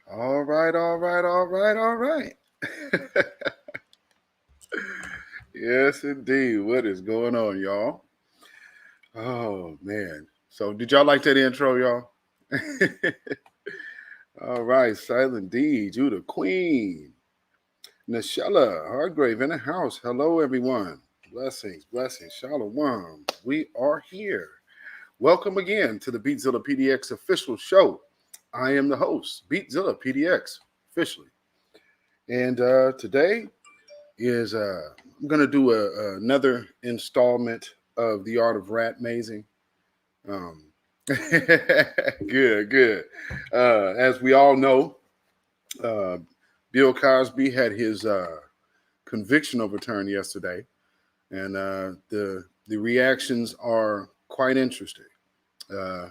All right, all right, all right, all right. Yes, indeed. What is going on, y'all? Oh, man. So, did y'all like that intro, y'all? All right, Silent D, you the queen. Nashella Hargrave in the house. Hello, everyone. Blessings, blessings. Shalom. We are here. Welcome again to the Beatzilla PDX official show. I am the host, Beatzilla PDX, officially. And today is I'm going to do another installment of The Art of Rat Mazing. Um, good, good. As we all know, uh, Bill Cosby had his conviction overturned yesterday, and the reactions are quite interesting. Uh,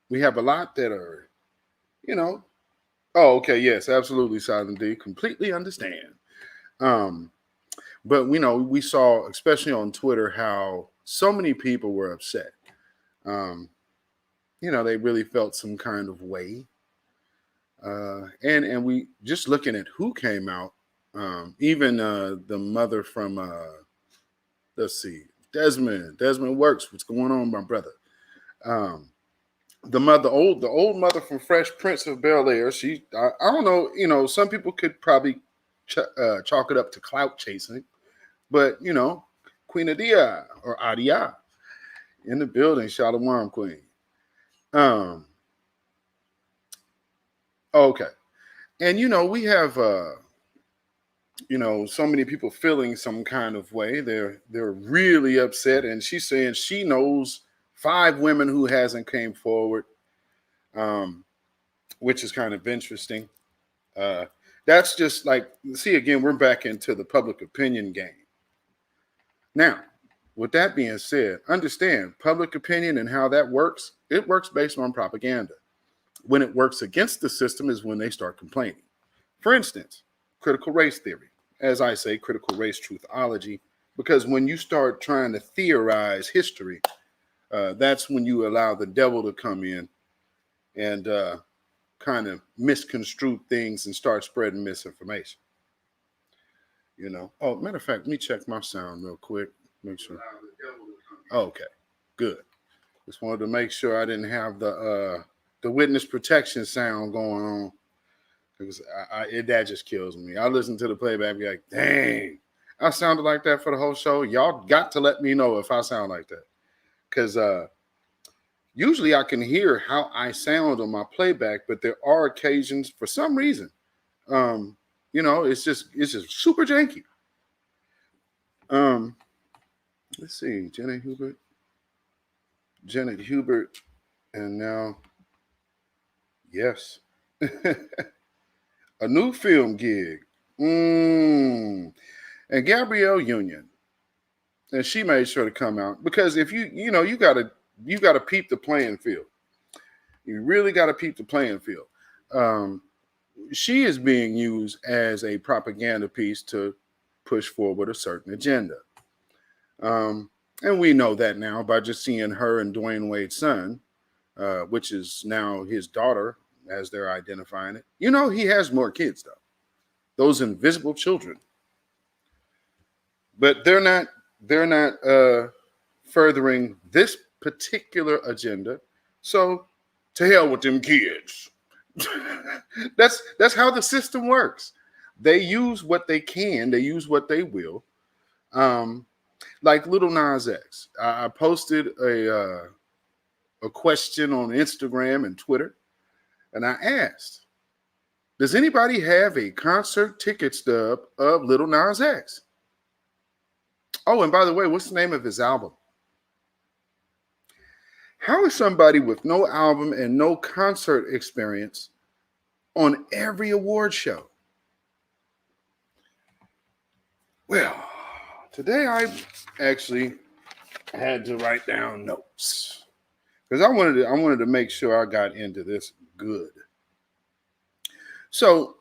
we have a lot that are, you know. Oh, okay, yes, absolutely, Silent D. Completely understand. Um, But we saw, especially on Twitter, how so many people were upset. Um, they really felt some kind of way. And we just looking at who came out, even the mother from let's see, Desmond Works. What's going on, my brother? Um, the old mother from Fresh Prince of Bel Air. I don't know. Some people could probably chalk it up to clout chasing. But Queen Adia or Adia in the building, Shalom Queen. Um, okay. And we have so many people feeling some kind of way. They're really upset, and she's saying she knows 5 women who hasn't came forward, um, which is kind of interesting. Uh, that's just like, see, again, we're back into the public opinion game. Now, with that being said, understand public opinion and how that works. It works based on propaganda. When it works against the system is when they start complaining. For instance, critical race theory. As I say, critical race truthology, because when you start trying to theorize history, that's when you allow the devil to come in and kind of misconstrue things and start spreading misinformation. Oh, matter of fact, let me check my sound real quick. Make sure. Oh, okay, good. Just wanted to make sure I didn't have the witness protection sound going on, because that just kills me. I listen to the playback, be like, dang, I sounded like that for the whole show. Y'all got to let me know if I sound like that, because usually I can hear how I sound on my playback, but there are occasions for some reason, it's just super janky. Um, let's see, Janet Hubert, and now yes. A new film gig. And Gabrielle Union. And she made sure to come out, because if you gotta peep the playing field. You really gotta peep the playing field. Um, she is being used as a propaganda piece to push forward a certain agenda. Um, and we know that now by just seeing her and Dwayne Wade's son, which is now his daughter, as they're identifying it. He has more kids though. Those invisible children. But they're not furthering this particular agenda. So to hell with them kids. That's how the system works. They use what they can. They use what they will. Um, like Little Nas X. I posted a question on Instagram and Twitter, and I asked, does anybody have a concert ticket stub of Little Nas X? Oh, and by the way, what's the name of his album? How is somebody with no album and no concert experience on every award show? Well, today I actually had to write down notes, because I wanted to make sure I got into this good. So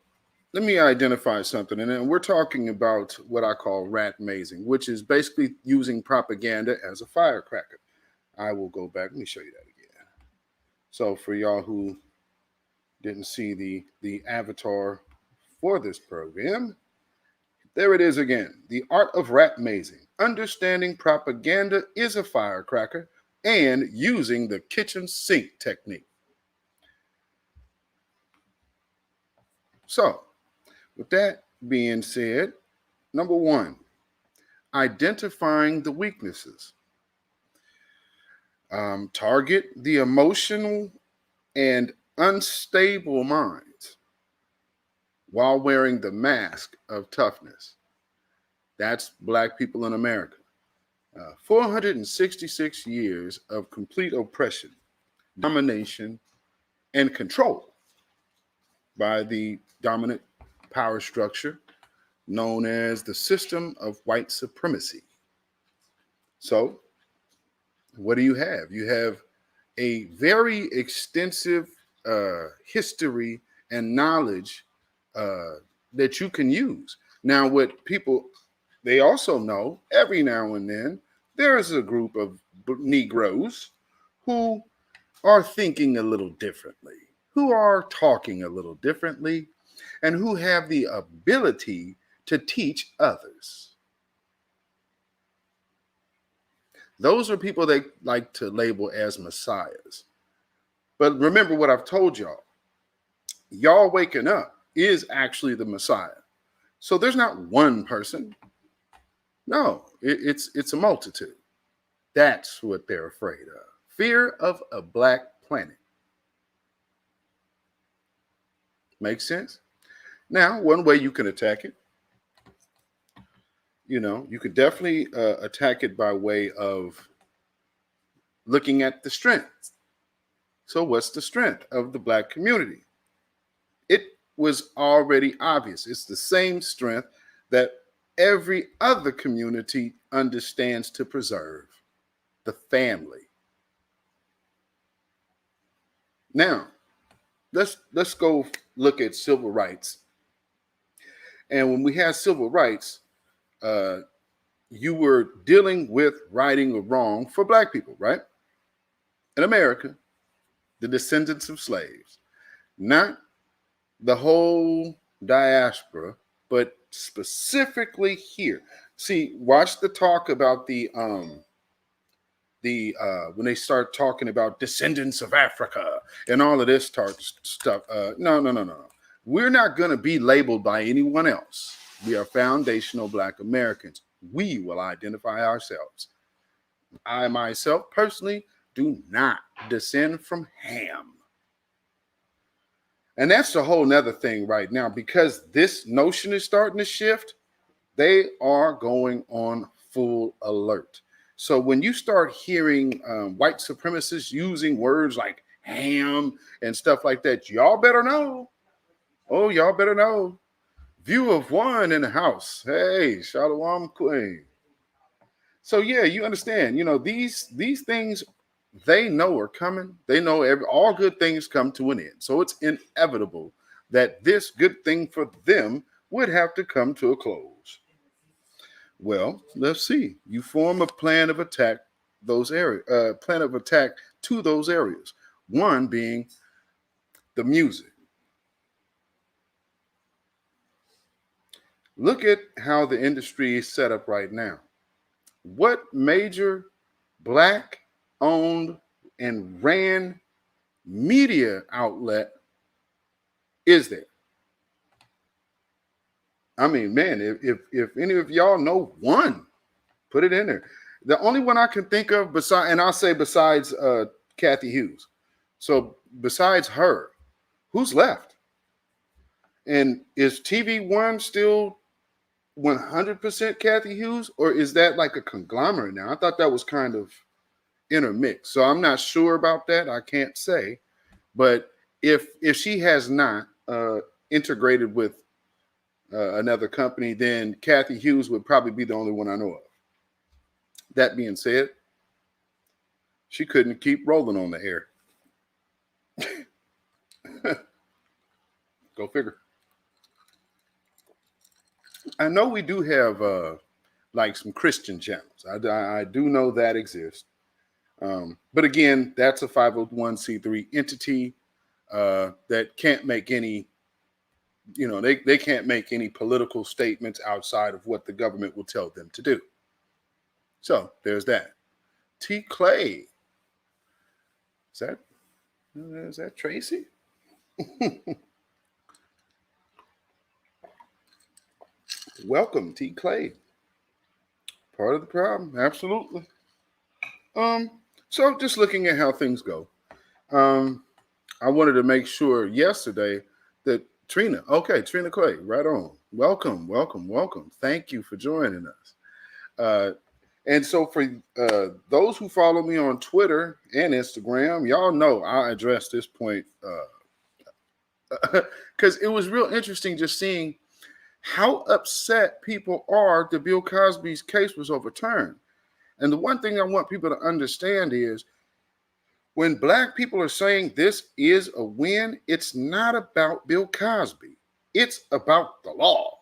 let me identify something, and then we're talking about what I call rat mazing, which is basically using propaganda as a firecracker. I will go back. Let me show you that again. So for y'all who Didn't see the avatar for this program. There it is again. The art of rap mazing. Understanding propaganda is a firecracker and using the kitchen sink technique. So, with that being said, number one, identifying the weaknesses. Target the emotional and unstable minds while wearing the mask of toughness. That's Black people in America. 466 years of complete oppression, domination, and control by the dominant power structure known as the system of white supremacy. So, what do you have? You have a very extensive history and knowledge that you can use. Now, what people, they also know every now and then, there is a group of Negroes who are thinking a little differently, who are talking a little differently, and who have the ability to teach others. Those are people they like to label as messiahs. But remember what I've told y'all. Y'all waking up is actually the Messiah. So there's not one person. No, it's a multitude. That's what they're afraid of. Fear of a black planet. Makes sense? Now, one way you can attack it, you could definitely attack it by way of looking at the strength. So what's the strength of the black community? It was already obvious. It's the same strength that every other community understands to preserve, the family. Now, let's go look at civil rights. And when we had civil rights, you were dealing with righting a wrong for black people, right? In America, the descendants of slaves, not the whole diaspora, but specifically here. See, watch the talk about the when they start talking about descendants of Africa and all of this stuff. No. We're not going to be labeled by anyone else. We are foundational Black Americans. We will identify ourselves. I myself personally do not descend from Ham. And that's a whole nother thing right now, because this notion is starting to shift. They are going on full alert. So when you start hearing white supremacists using words like ham and stuff like that, y'all better know. Oh, y'all better know. View of one in the house. Hey, Shalom Queen. So yeah, you understand. These things they know are coming. They know all good things come to an end. So it's inevitable that this good thing for them would have to come to a close. Well, let's see. You form a plan of attack those areas. Plan of attack to those areas. One being the music. Look at how the industry is set up right now. What major Black-owned and ran media outlet is there? I mean, man, if any of y'all know one, put it in there. The only one I can think of besides Kathy Hughes. So besides her, who's left? And is TV One still 100% Kathy Hughes, or is that like a conglomerate now? I thought that was kind of intermixed. So I'm not sure about that. I can't say. But if she has not integrated with another company, then Kathy Hughes would probably be the only one I know of. That being said, she couldn't keep rolling on the air. Go figure. I know we do have like some Christian channels. I do know that exists. But again, that's a 501c3 entity. that can't make any, they can't make any political statements outside of what the government will tell them to do. So there's that. T. Clay. Is that Tracy? Welcome, T. Clay. Part of the problem, absolutely. So just looking at how things go. I wanted to make sure yesterday that Trina Clay, right on. Welcome. Thank you for joining us. And so for those who follow me on Twitter and Instagram, y'all know I addressed this point because it was real interesting just seeing how upset people are that Bill Cosby's case was overturned. And the one thing I want people to understand is when Black people are saying this is a win, it's not about Bill Cosby. It's about the law.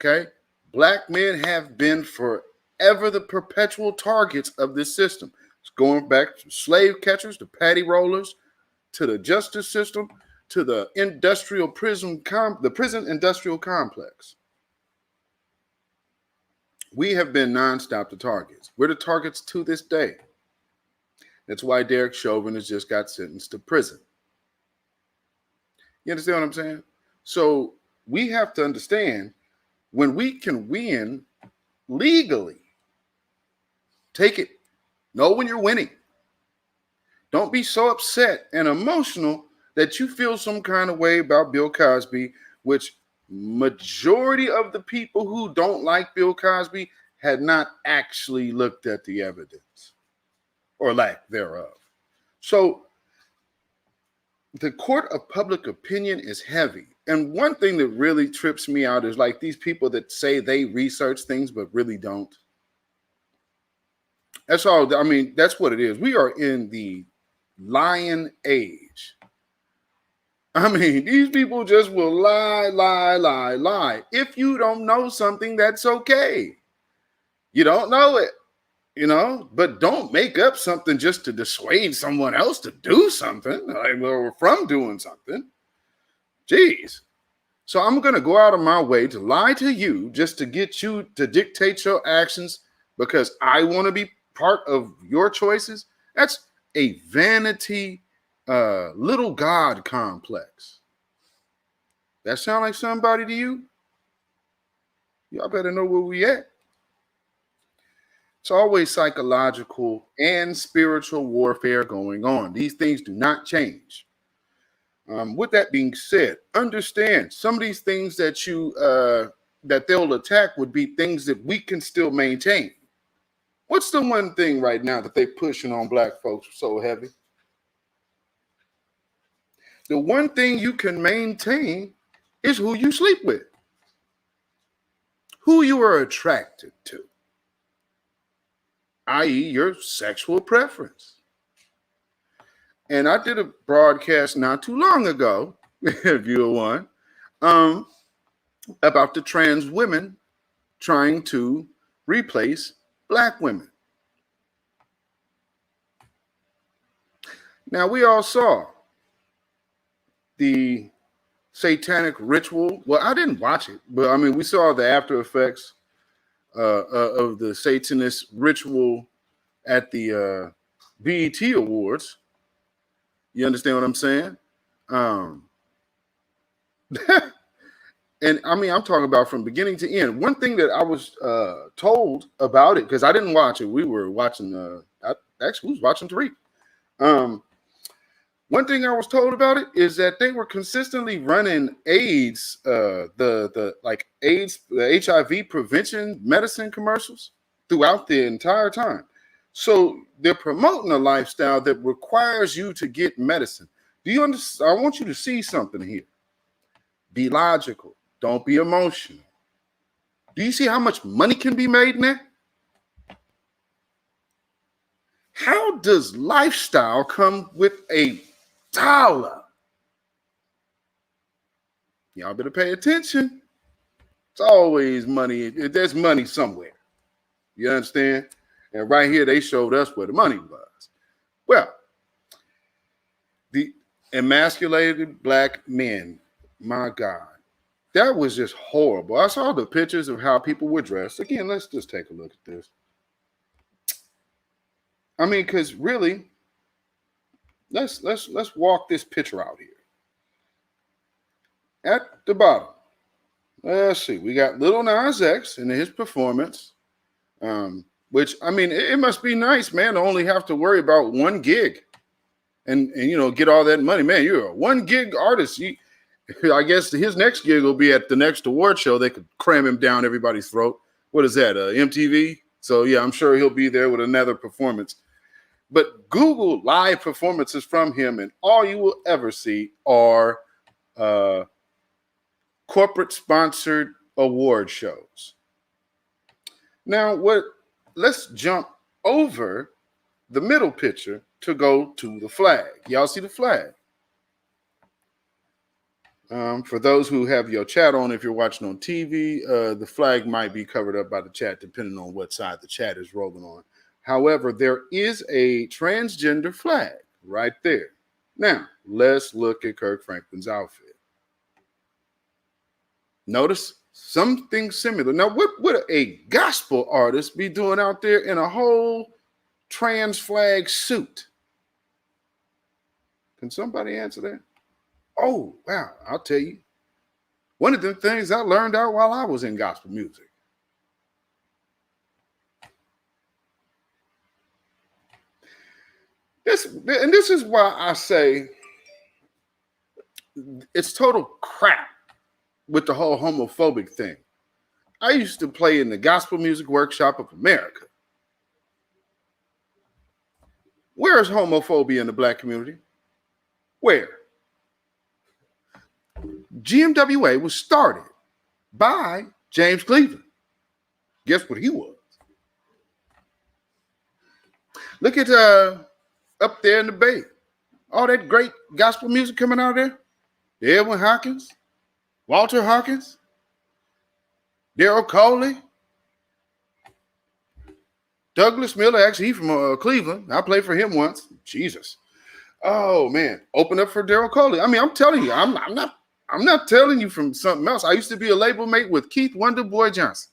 Okay? Black men have been forever the perpetual targets of this system. It's going back to slave catchers, to patty rollers, to the justice system, to the prison industrial complex. We have been nonstop the targets. We're the targets to this day. That's why Derek Chauvin has just got sentenced to prison. You understand what I'm saying? So we have to understand when we can win legally, take it. Know when you're winning. Don't be so upset and emotional that you feel some kind of way about Bill Cosby, which majority of the people who don't like Bill Cosby had not actually looked at the evidence or lack thereof. So the court of public opinion is heavy. And one thing that really trips me out is like these people that say they research things but really don't. That's all. I mean, that's what it is. We are in the lying age. I mean, these people just will lie. If you don't know something, that's okay. You don't know it, but don't make up something just to dissuade someone else to do something or from doing something. Jeez. So I'm going to go out of my way to lie to you just to get you to dictate your actions because I want to be part of your choices. That's a vanity little God complex. That sound like somebody to you? Y'all better know where we at. It's always psychological and spiritual warfare going on. These things do not change. With that being said, understand some of these things that that they'll attack would be things that we can still maintain. What's the one thing right now that they're pushing on Black folks so heavy? The one thing you can maintain is who you sleep with, who you are attracted to, i.e. your sexual preference. And I did a broadcast not too long ago, viewer one, about the trans women trying to replace Black women. Now, we all saw the satanic ritual. Well, I didn't watch it, but I mean, we saw the after effects of the Satanist ritual at the BET Awards. You understand what I'm saying? And I mean, I'm talking about from beginning to end. One thing that I was told about it, because I didn't watch it. We were watching, we was watching Tariq. One thing I was told about it is that they were consistently running AIDS, the AIDS, the HIV prevention medicine commercials throughout the entire time. So they're promoting a lifestyle that requires you to get medicine. Do you understand? I want you to see something here. Be logical. Don't be emotional. Do you see how much money can be made in that? How does lifestyle come with $1? Y'all better pay attention. It's always money. There's money somewhere. You understand? And right here, they showed us where the money was. Well, Emasculated black men. My God. That was just horrible. I saw the pictures of how people were dressed. Again, let's just take a look at this. I mean, because really, let's walk this picture out here. At the bottom, let's see. We got Lil Nas X and his performance, which I mean, it must be nice, man, to only have to worry about one gig, and you know, get all that money, man. You're a 1 gig artist. I guess his next gig will be at the next award show. They could cram him down everybody's throat. What is that? MTV. So yeah, I'm sure he'll be there with another performance. But Google live performances from him, and all you will ever see are corporate sponsored award shows. Now, let's jump over the middle picture to go to the flag. Y'all see the flag? For those who have your chat on, if you're watching on TV, the flag might be covered up by the chat, depending on what side the chat is rolling on. However, there is a transgender flag right there. Now, let's look at Kirk Franklin's outfit. Notice something similar. Now, what would a gospel artist be doing out there in a whole trans flag suit? Can somebody answer that? Oh, wow, I'll tell you. One of the things I learned out while I was in gospel music. This is why I say it's total crap with the whole homophobic thing. I used to play in the Gospel Music Workshop of America. Where is homophobia in the black community? Where? GMWA was started by James Cleveland. Guess what he was? Look at up there in the Bay. All that great gospel music coming out of there. Edwin Hawkins, Walter Hawkins, Daryl Coley, Douglas Miller. Actually, he's from Cleveland. I played for him once. Jesus. Oh man, open up for Daryl Coley. I mean, I'm telling you, I'm not telling you from something else. I used to be a label mate with Keith Wonderboy Johnson.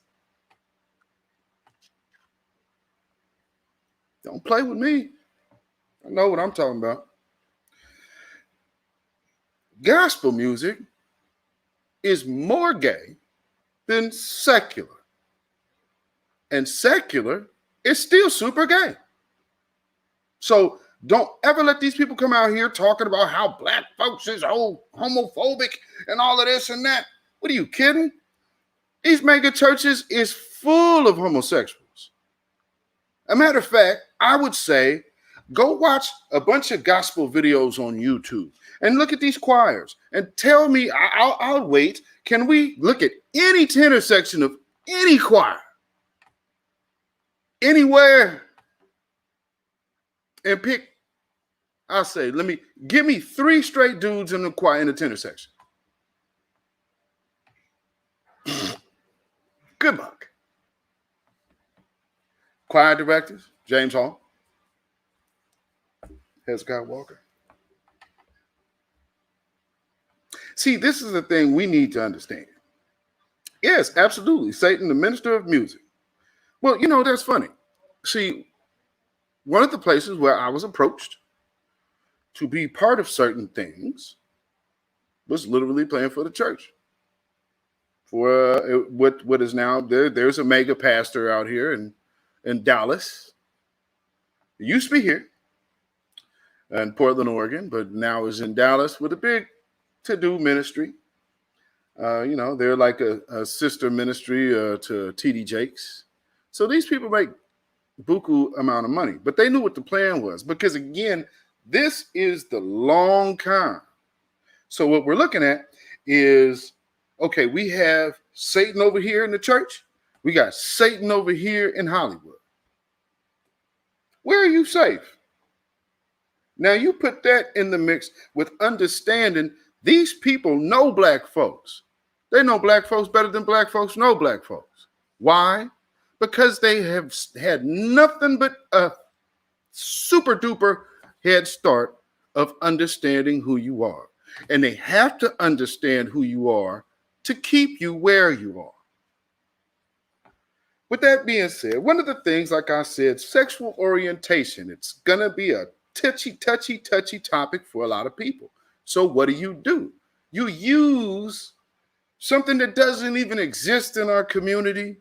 Don't play with me. I know what I'm talking about. Gospel music is more gay than secular. And secular is still super gay. So don't ever let these people come out here talking about how black folks is homophobic and all of this and that. What are you kidding? These mega churches is full of homosexuals. A matter of fact, I would say go watch a bunch of gospel videos on YouTube and look at these choirs and tell me, I'll wait. Can we look at any tenor section of any choir anywhere and pick? I'll say, give me 3 straight dudes in the choir in the tenor section. Good luck. Choir directors, James Hall, Hezekiah Walker. See, this is the thing we need to understand. Yes, absolutely. Satan, the minister of music. Well, you know, that's funny. See, one of the places where I was approached to be part of certain things was literally playing for the church. For what is now, there's a mega pastor out here in Dallas. It used to be here in Portland, Oregon, but now is in Dallas with a big to-do ministry. They're like a sister ministry to TD Jakes. So these people make buku amount of money, but they knew what the plan was, because again, this is the long con. So what we're looking at is, okay, we have Satan over here in the church. We got Satan over here in Hollywood. Where are you safe? Now you put that in the mix with understanding these people know black folks. They know black folks better than black folks know black folks. Why? Because they have had nothing but a super duper head start of understanding who you are. And they have to understand who you are to keep you where you are. With that being said, one of the things, like I said, sexual orientation, it's going to be a touchy topic for a lot of people. So what do? You use something that doesn't even exist in our community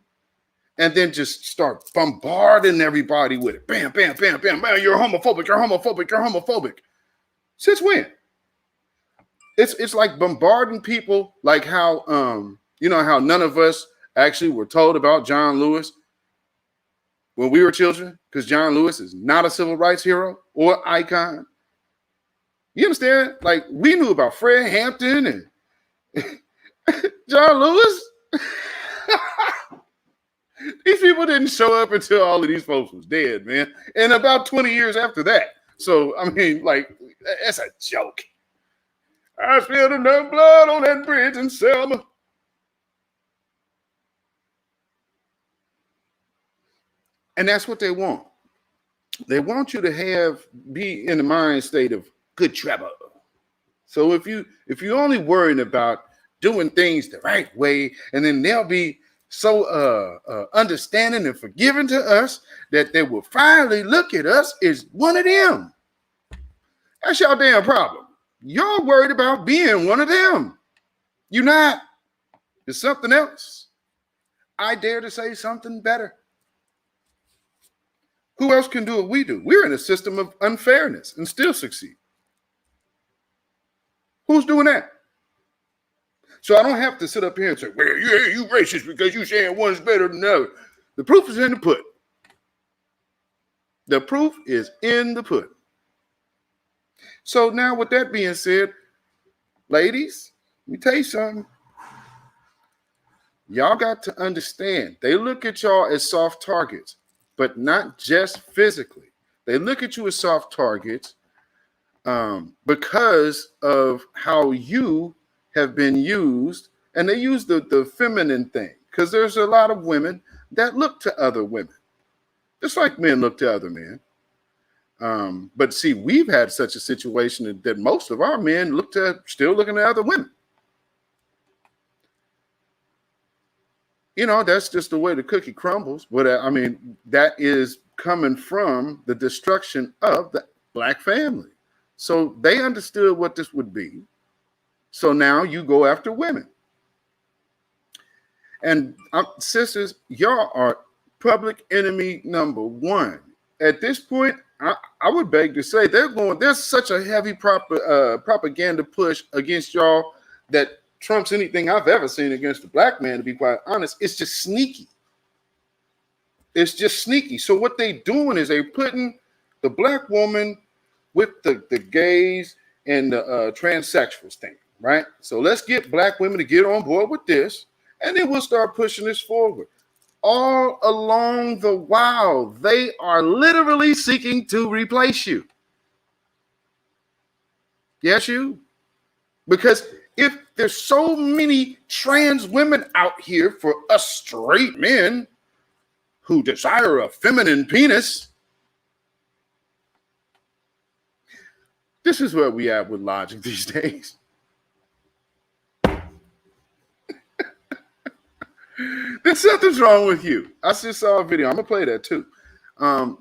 and then just start bombarding everybody with it. Bam, bam, bam, bam. Man, you're homophobic, you're homophobic, you're homophobic. Since when? It's like bombarding people like how, how none of us actually were told about John Lewis when we were children, because John Lewis is not a civil rights hero or icon. You understand? Like, we knew about Fred Hampton and John Lewis. These people didn't show up until all of these folks was dead, man. And about 20 years after that. So, I mean, like, that's a joke. I spilled enough blood on that bridge in Selma. And that's what they want. They want you to be in the mind state of good trouble. So if you're only worried about doing things the right way, and then they'll be so understanding and forgiving to us that they will finally look at us as one of them. That's your damn problem. You're worried about being one of them. You're not. It's something else. I dare to say something better. Who else can do what we do? We're in a system of unfairness and still succeed. Who's doing that? So I don't have to sit up here and say, well, yeah, you racist because you saying one's better than the other. The proof is in the pudding. The proof is in the pudding. So now with that being said, ladies, let me tell you something. Y'all got to understand, they look at y'all as soft targets, but not just physically. They look at you as soft targets because of how you have been used, and they use the feminine thing, because there's a lot of women that look to other women, just like men look to other men. But see, we've had such a situation that most of our men still looking at other women. You know, that's just the way the cookie crumbles. But I mean, that is coming from the destruction of the Black family. So they understood what this would be. So now you go after women. And sisters, y'all are public enemy number one. At this point, I would beg to say there's such a heavy propaganda push against y'all that trumps anything I've ever seen against the Black man, to be quite honest. It's just sneaky. It's just sneaky. So what they doing is they putting the Black woman with the gays and the transsexuals thing, right? So let's get Black women to get on board with this, and then we'll start pushing this forward. All along the while, they are literally seeking to replace you. Yes, you. Because if there's so many trans women out here for us straight men who desire a feminine penis, this is where we at with logic these days. Then something's wrong with you. I just saw a video. I'm going to play that too.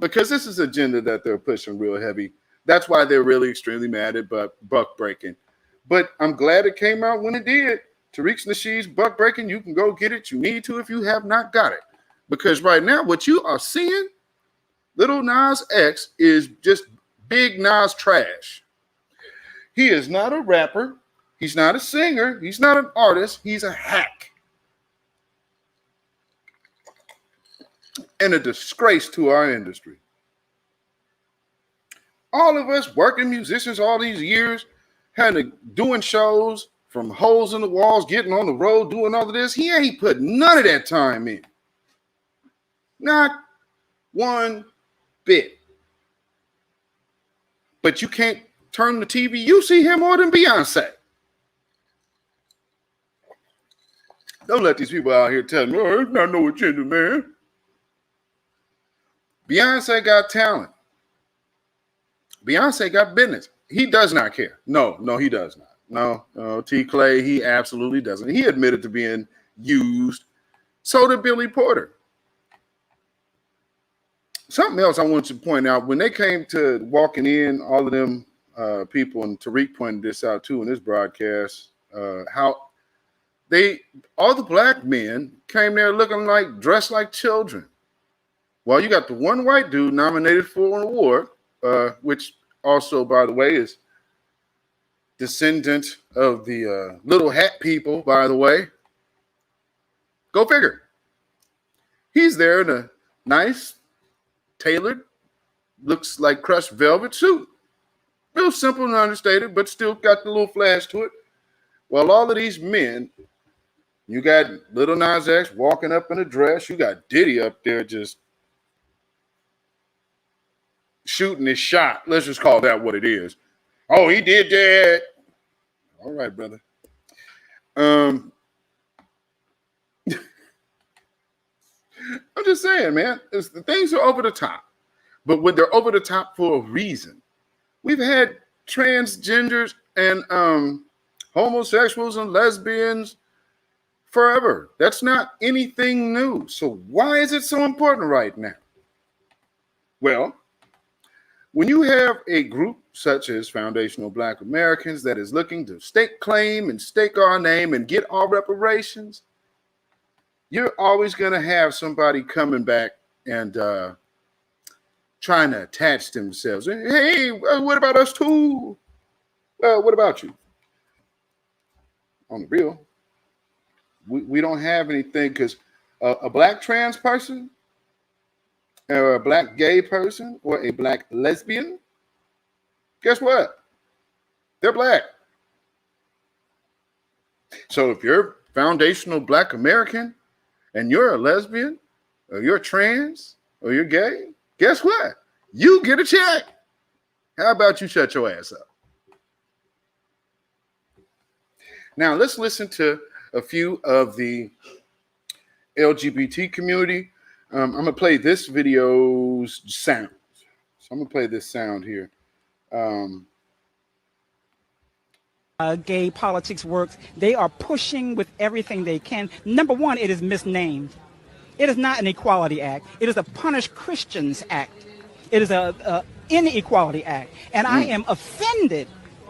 Because this is agenda that they're pushing real heavy. That's why they're really extremely mad at buck breaking. But I'm glad it came out when it did. Tariq Nasheed's buck breaking, you can go get it. You need to if you have not got it. Because right now, what you are seeing, Little Nas X is just big Nas trash. He is not a rapper. He's not a singer. He's not an artist. He's a hack. And a disgrace to our industry. All of us working musicians all these years, doing shows from holes in the walls, getting on the road, doing all of this. He ain't put none of that time in. Not one bit. But you can't turn the TV. You see him more than Beyonce. Don't let these people out here tell me, oh, it's not no agenda, man. Beyonce got talent. Beyonce got business. he does not care. No, he does not. No, T. Clay, he absolutely doesn't. He admitted to being used. So did Billy Porter. Something else I want to point out, when they came to walking in, all of them people, and Tariq pointed this out too in this broadcast, how all the black men came there looking like, dressed like children. Well, you got the one white dude nominated for an award, which also, by the way, is descendant of the little hat people, by the way. Go figure. He's there in a nice, tailored, looks like crushed velvet suit. Real simple and understated, but still got the little flash to it. Well, all of these men, you got Little Nas X walking up in a dress. You got Diddy up there just shooting his shot. Let's just call that what it is. Oh, he did that. All right, brother. I'm just saying, man, the things are over the top, but when they're over the top for a reason. We've had transgenders and homosexuals and lesbians forever. That's not anything new. So why is it so important right now? Well, when you have a group such as Foundational Black Americans that is looking to stake claim and stake our name and get our reparations, you're always going to have somebody coming back and trying to attach themselves. Hey, what about us too? Well, what about you? On the real, we don't have anything, because a black trans person, or a black gay person, or a black lesbian, guess what? They're black. So if you're foundational Black American and you're a lesbian, or you're trans, or you're gay, guess what? You get a check. How about you shut your ass up? Now let's listen to a few of the LGBT community. I'm going to play this video's sound. So I'm going to play this sound here. Gay politics works. They are pushing with everything they can. Number one, it is misnamed. It is not an Equality Act. It is a Punish Christians Act. It is a Inequality Act. And I am offended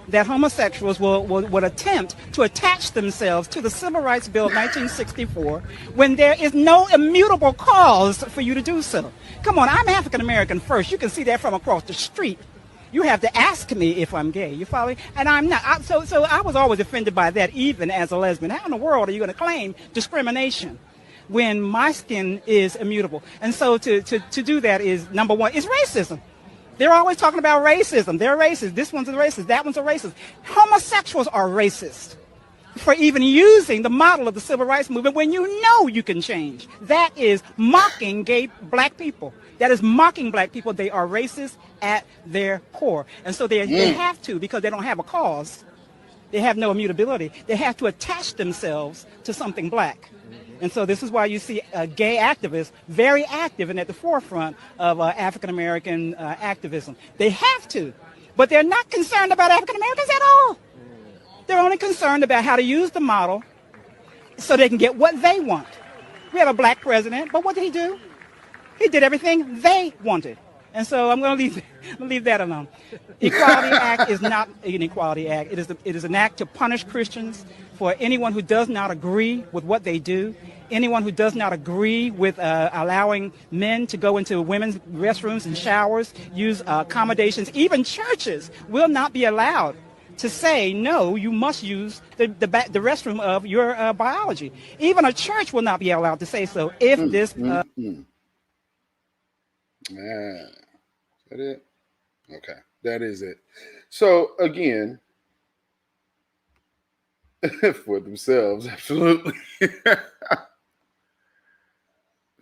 that homosexuals would attempt to attach themselves to the Civil Rights Bill of 1964 when there is no immutable cause for you to do so. Come on, I'm African American first. You can see that from across the street. You have to ask me if I'm gay. You follow me? And I'm not. So I was always offended by that, even as a lesbian. How in the world are you going to claim discrimination when my skin is immutable? And so to do that is, number one, is racism. They're always talking about racism. They're racist. This one's a racist. That one's a racist. Homosexuals are racist for even using the model of the civil rights movement when you know you can change. That is mocking gay black people. That is mocking black people. They are racist at their core. And so they have to, because they don't have a cause. They have no immutability. They have to attach themselves to something black. And so this is why you see gay activists very active and at the forefront of African-American activism. They have to, but they're not concerned about African-Americans at all. They're only concerned about how to use the model so they can get what they want. We have a black president, but what did he do? He did everything they wanted. And so I'm going to leave that alone. Equality Act is not an Equality Act. It is an act to punish Christians for anyone who does not agree with what they do, anyone who does not agree with allowing men to go into women's restrooms and showers, use accommodations. Even churches will not be allowed to say, no, you must use the restroom of your biology. Even a church will not be allowed to say so if this... Is that it? Okay, that is it. So again, for themselves, absolutely.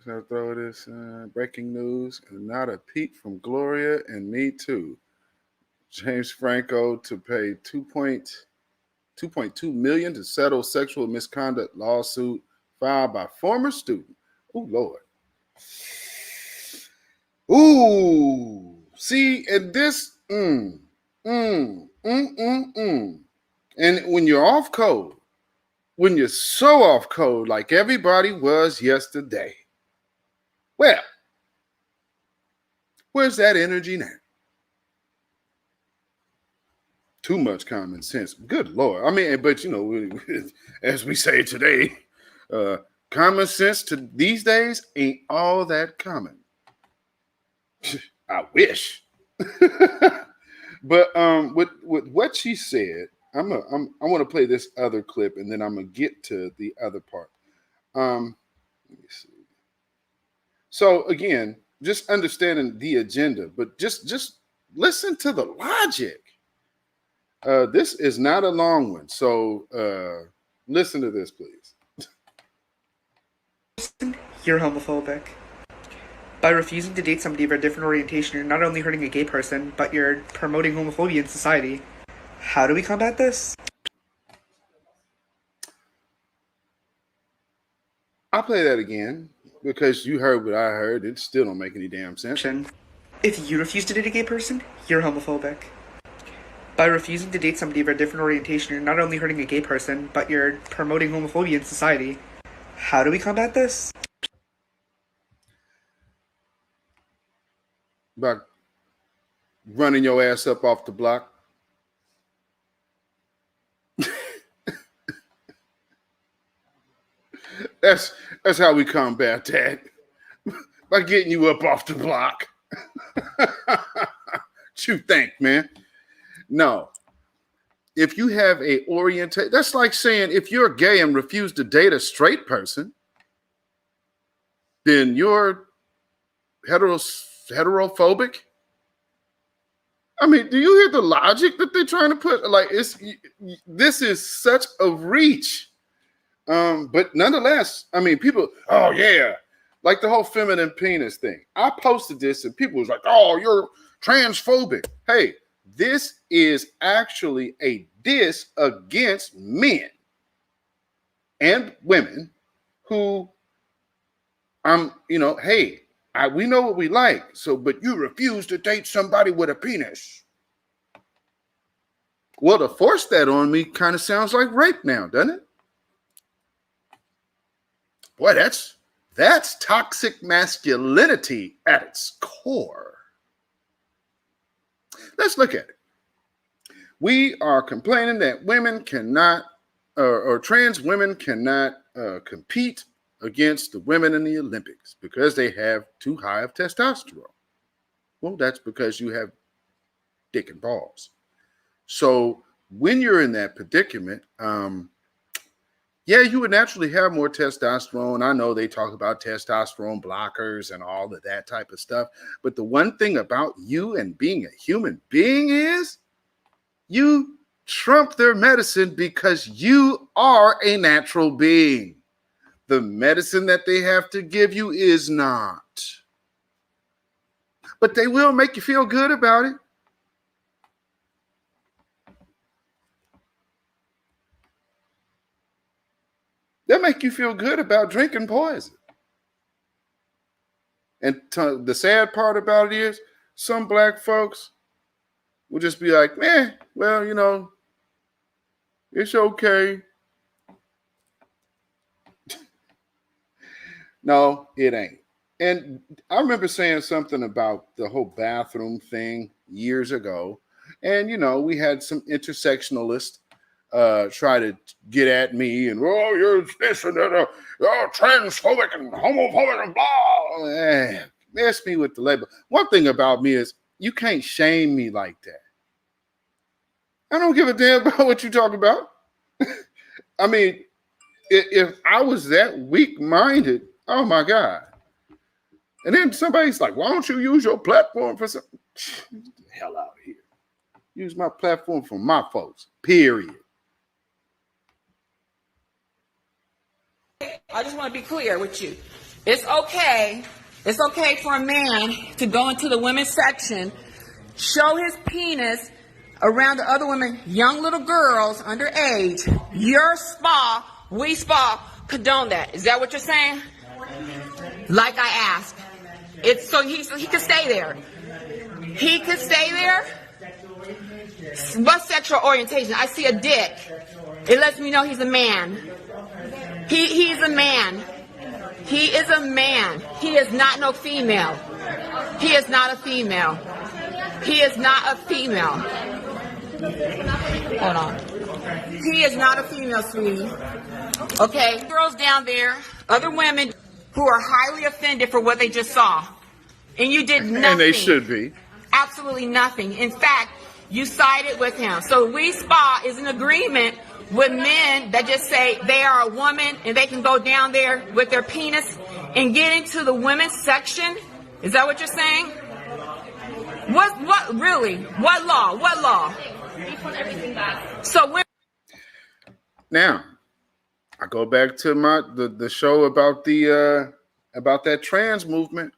So throw this breaking news. Not a peep from Gloria and Me Too. James Franco to pay $2.2 million to settle sexual misconduct lawsuit filed by former student. Oh Lord. Ooh, see, and this, Mm-mm-mm. And when you're off code, when you're so off code like everybody was yesterday, well, where's that energy now? Too much common sense. Good Lord. I mean, but you know, as we say today, common sense to these days ain't all that common. I wish. But with what she said, I want to play this other clip, and then I'm gonna get to the other part. Let me see. So again, just understanding the agenda, but just listen to the logic. This is not a long one, so listen to this, please. You're homophobic. By refusing to date somebody of a different orientation, you're not only hurting a gay person, but you're promoting homophobia in society. How do we combat this? I'll play that again because you heard what I heard. It still don't make any damn sense. If you refuse to date a gay person, you're homophobic. By refusing to date somebody of a different orientation, you're not only hurting a gay person, but you're promoting homophobia in society. How do we combat this? By running your ass up off the block. That's how we combat that. By getting you up off the block. What you think, man? No. If you have a orientation, that's like saying if you're gay and refuse to date a straight person, then you're heterophobic. I mean, do you hear the logic that they're trying to put? Like, this is such a reach. But nonetheless, I mean, people, oh yeah, like the whole feminine penis thing. I posted this and people was like, oh, you're transphobic. Hey, this is actually a diss against men and women who hey, we know what we like. So, but you refuse to date somebody with a penis. Well, to force that on me kind of sounds like rape now, doesn't it? Boy, that's toxic masculinity at its core. Let's look at it. We are complaining that women cannot, or trans women cannot compete against the women in the Olympics because they have too high of testosterone. Well, that's because you have dick and balls. So when you're in that predicament, yeah, you would naturally have more testosterone. I know they talk about testosterone blockers and all of that type of stuff. But the one thing about you and being a human being is you trump their medicine because you are a natural being. The medicine that they have to give you is not. But they will make you feel good about it. They'll make you feel good about drinking poison. And the sad part about it is some black folks will just be like, man, well, it's okay. No, it ain't. And I remember saying something about the whole bathroom thing years ago. And, we had some intersectionalists try to get at me and, oh, you're this and that, you're transphobic and homophobic and blah. Mess me with the label. One thing about me is you can't shame me like that. I don't give a damn about what you talk about. I mean, if I was that weak-minded, oh my God. And then somebody's like, why don't you use your platform for something? Get the hell out of here. Use my platform for my folks, period. I just want to be clear with you. It's okay for a man to go into the women's section, show his penis around the other women, young little girls underage. Your spa, we spa, condone that. Is that what you're saying? Like I asked. It's so he can stay there. He could stay there. What sexual orientation? I see a dick. It lets me know he's a man. He's a man. He is a man. He is not no female. He is not a female. He is not a female. Hold on. He is not a female, sweetie. Okay? Girls down there, other women who are highly offended for what they just saw. And you did nothing. And they should be. Absolutely nothing. In fact, you sided with him. So We Spa is in agreement with men that just say they are a woman and they can go down there with their penis and get into the women's section. Is that what you're saying? What really? What law? What law? So we're now I go back to the show about about that trans movement.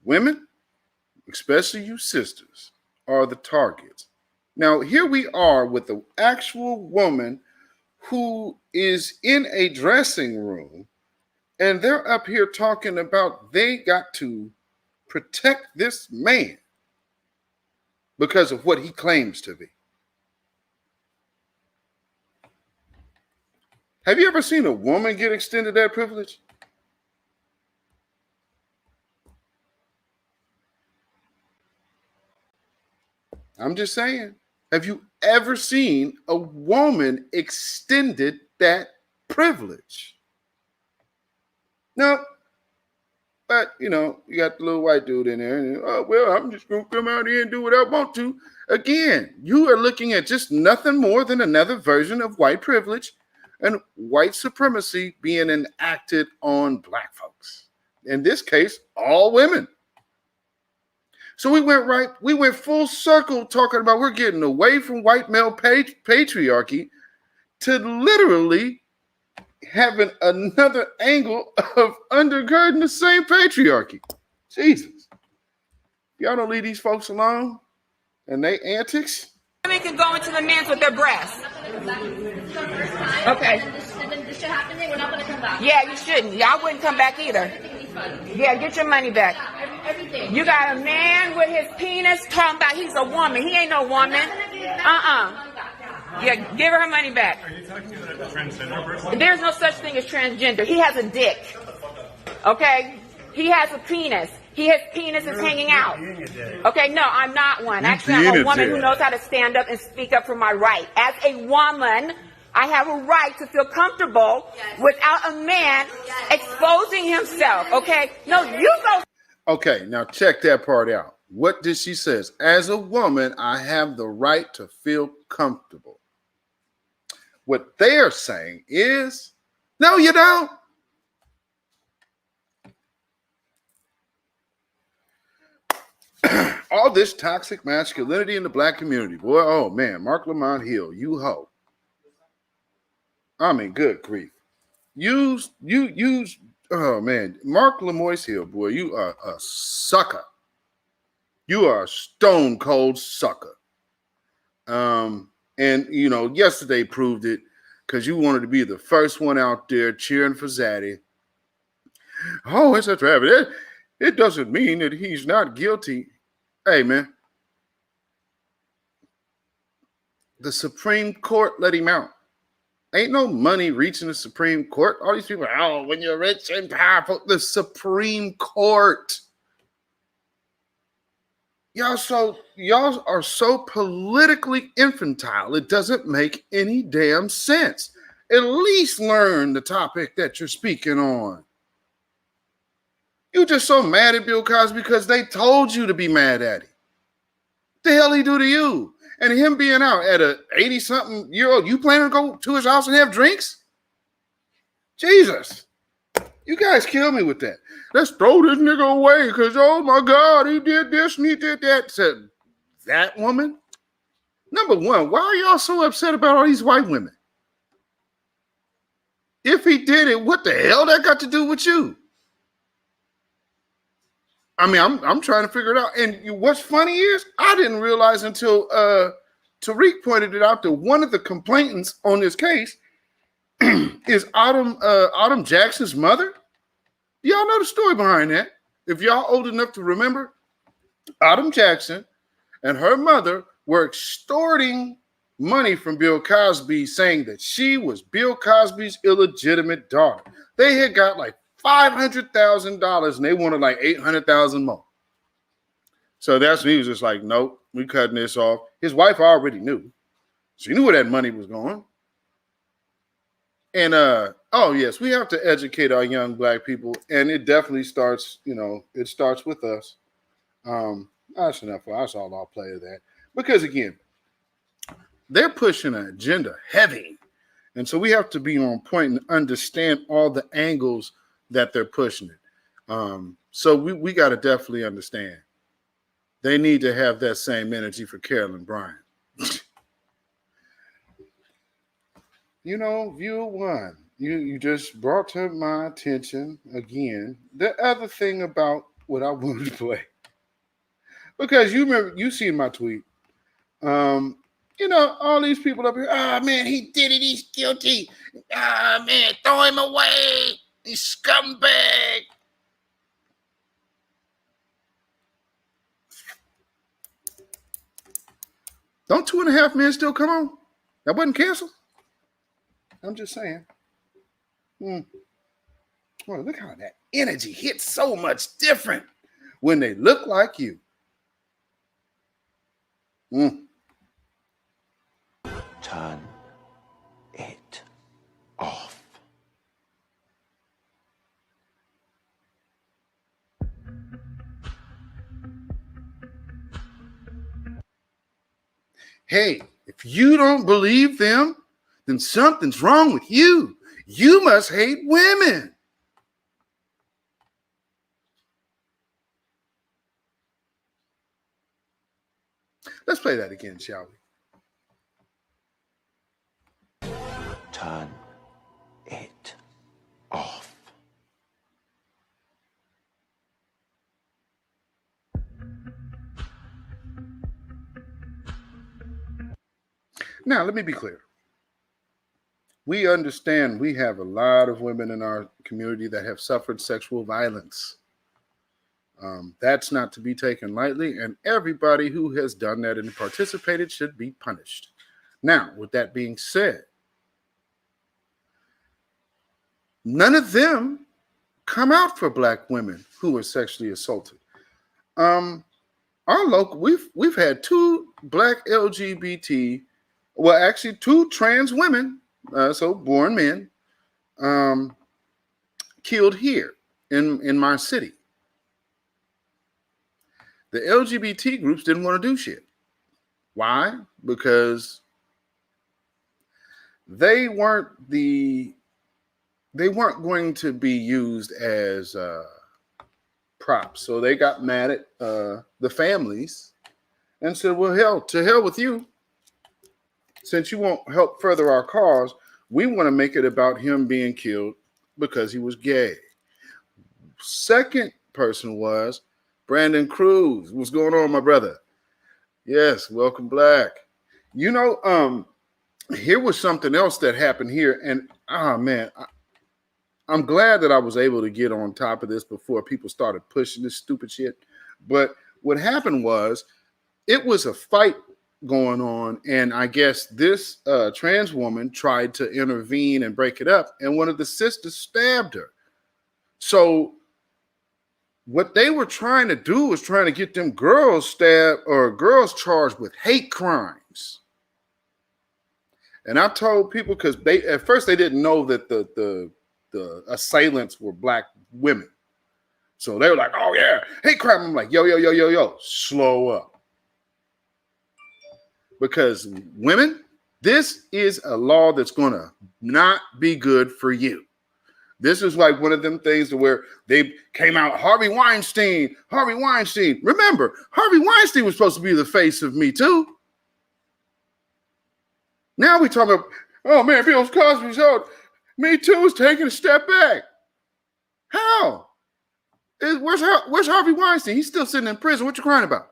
Women, especially you sisters, are the targets. Now, here we are with the actual woman who is in a dressing room, and they're up here talking about they got to protect this man because of what he claims to be. Have you ever seen a woman get extended that privilege? I'm just saying. Have you ever seen a woman extended that privilege? No. But, you got the little white dude in there. And, oh, well, I'm just going to come out here and do what I want to. Again, you are looking at just nothing more than another version of white privilege and white supremacy being enacted on black folks. In this case, all women. So we went full circle talking about we're getting away from white male patriarchy to literally having another angle of undergirding the same patriarchy. Jesus. Y'all don't leave these folks alone and they antics. women can go into the men's with their breasts. Okay. This should happen. We're not going to come back. Yeah, you shouldn't. I wouldn't come back either. Yeah, get your money back. Everything. You got a man with his penis talking about he's a woman. He ain't no woman. Yeah, give her money back. Are you talking about a transgender person? There's no such thing as transgender. He has a dick. Okay? He has a penis. His penis is hanging out. Okay, no, I'm not one. Actually, I'm a woman who knows how to stand up and speak up for my right. As a woman, I have a right to feel comfortable without a man exposing himself. Okay? No, you go. Okay, now check that part out. What did she say? As a woman, I have the right to feel comfortable. What they're saying is, no, you don't. All this toxic masculinity in the black community. Boy, oh man, Mark Lamont Hill, you hoe. I mean, good grief. Use, oh man, Mark Lamoise Hill, boy, you are a sucker. You are a stone cold sucker. And you know, yesterday proved it because you wanted to be the first one out there cheering for Zaddy. Oh, it's a tragedy. It doesn't mean that he's not guilty. Hey, man. The Supreme Court let him out. Ain't no money reaching the Supreme Court. All these people, oh, when you're rich and powerful, the Supreme Court. Y'all are so politically infantile, it doesn't make any damn sense. At least learn the topic that you're speaking on. You just so mad at Bill Cosby because they told you to be mad at him. What the hell he do to you? And him being out at a 80-something-year-old, you planning to go to his house and have drinks? Jesus. You guys kill me with that. Let's throw this nigga away because, oh my God, he did this and he did that. Said that woman? Number one, why are y'all so upset about all these white women? If he did it, what the hell that got to do with you? I mean, I'm trying to figure it out. And what's funny is I didn't realize until Tariq pointed it out that one of the complainants on this case is Autumn Jackson's mother. Y'all know the story behind that. If y'all old enough to remember, Autumn Jackson and her mother were extorting money from Bill Cosby, saying that she was Bill Cosby's illegitimate daughter. They had got like $500,000 and they wanted like $800,000 more. So that's when he was just like, nope, we cutting this off. His wife already knew. She knew where that money was going. And oh yes, we have to educate our young black people, and it definitely starts, it starts with us. That's enough for us all. I'll play that because again, they're pushing an agenda heavy, and so we have to be on point and understand all the angles that they're pushing it. So we got to definitely understand. They need to have that same energy for Carolyn Bryant. View one. You just brought to my attention again the other thing about what I wanted to play. Because you remember, you seen my tweet. All these people up here, man, he did it, he's guilty. Man, throw him away. He's scumbag. Don't 2.5 Men still come on? That wasn't canceled? I'm just saying. Well, look how that energy hits so much different when they look like you. Turn it off. Hey, if you don't believe them, then something's wrong with you. You must hate women. Let's play that again, shall we? Turn it off. Now, let me be clear. We understand we have a lot of women in our community that have suffered sexual violence. That's not to be taken lightly, and everybody who has done that and participated should be punished. Now, with that being said, none of them come out for black women who were sexually assaulted. Our local, we've had 2 black LGBT, well, actually 2 trans women, so born men, killed here in my city. The LGBT groups didn't want to do shit. Why? Because they weren't going to be used as props. So they got mad at the families and said, well, to hell with you. Since you won't help further our cause, we want to make it about him being killed because he was gay. Second person was Brandon Cruz. What's going on, my brother? Yes, welcome back. Here was something else that happened here. And, man, I'm glad that I was able to get on top of this before people started pushing this stupid shit. But what happened was it was a fight going on. And I guess this trans woman tried to intervene and break it up. And one of the sisters stabbed her. So what they were trying to do was trying to get them girls stabbed or girls charged with hate crimes. And I told people, because at first they didn't know that the assailants were black women. So they were like, oh yeah, hate crime. I'm like, yo, slow up. Because women, this is a law that's going to not be good for you. This is like one of them things to where they came out, Harvey Weinstein. Remember, Harvey Weinstein was supposed to be the face of Me Too. Now we talking about, oh man, Bill Cosby's out. Me Too is taking a step back. How? Where's Harvey Weinstein? He's still sitting in prison. What you crying about?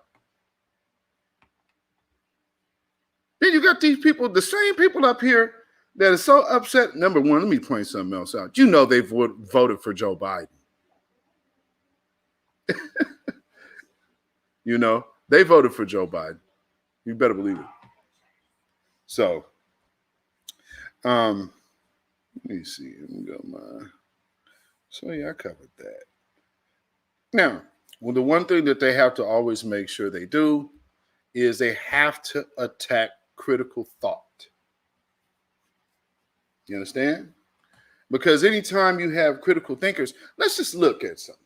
Then you got these people, the same people up here that are so upset. Number one, let me point something else out. You know they voted for Joe Biden. They voted for Joe Biden. You better believe it. So, let me see. Let me go so yeah, I covered that. Now, well, the one thing that they have to always make sure they do is they have to attack critical thought. You understand? Because anytime you have critical thinkers, let's just look at something.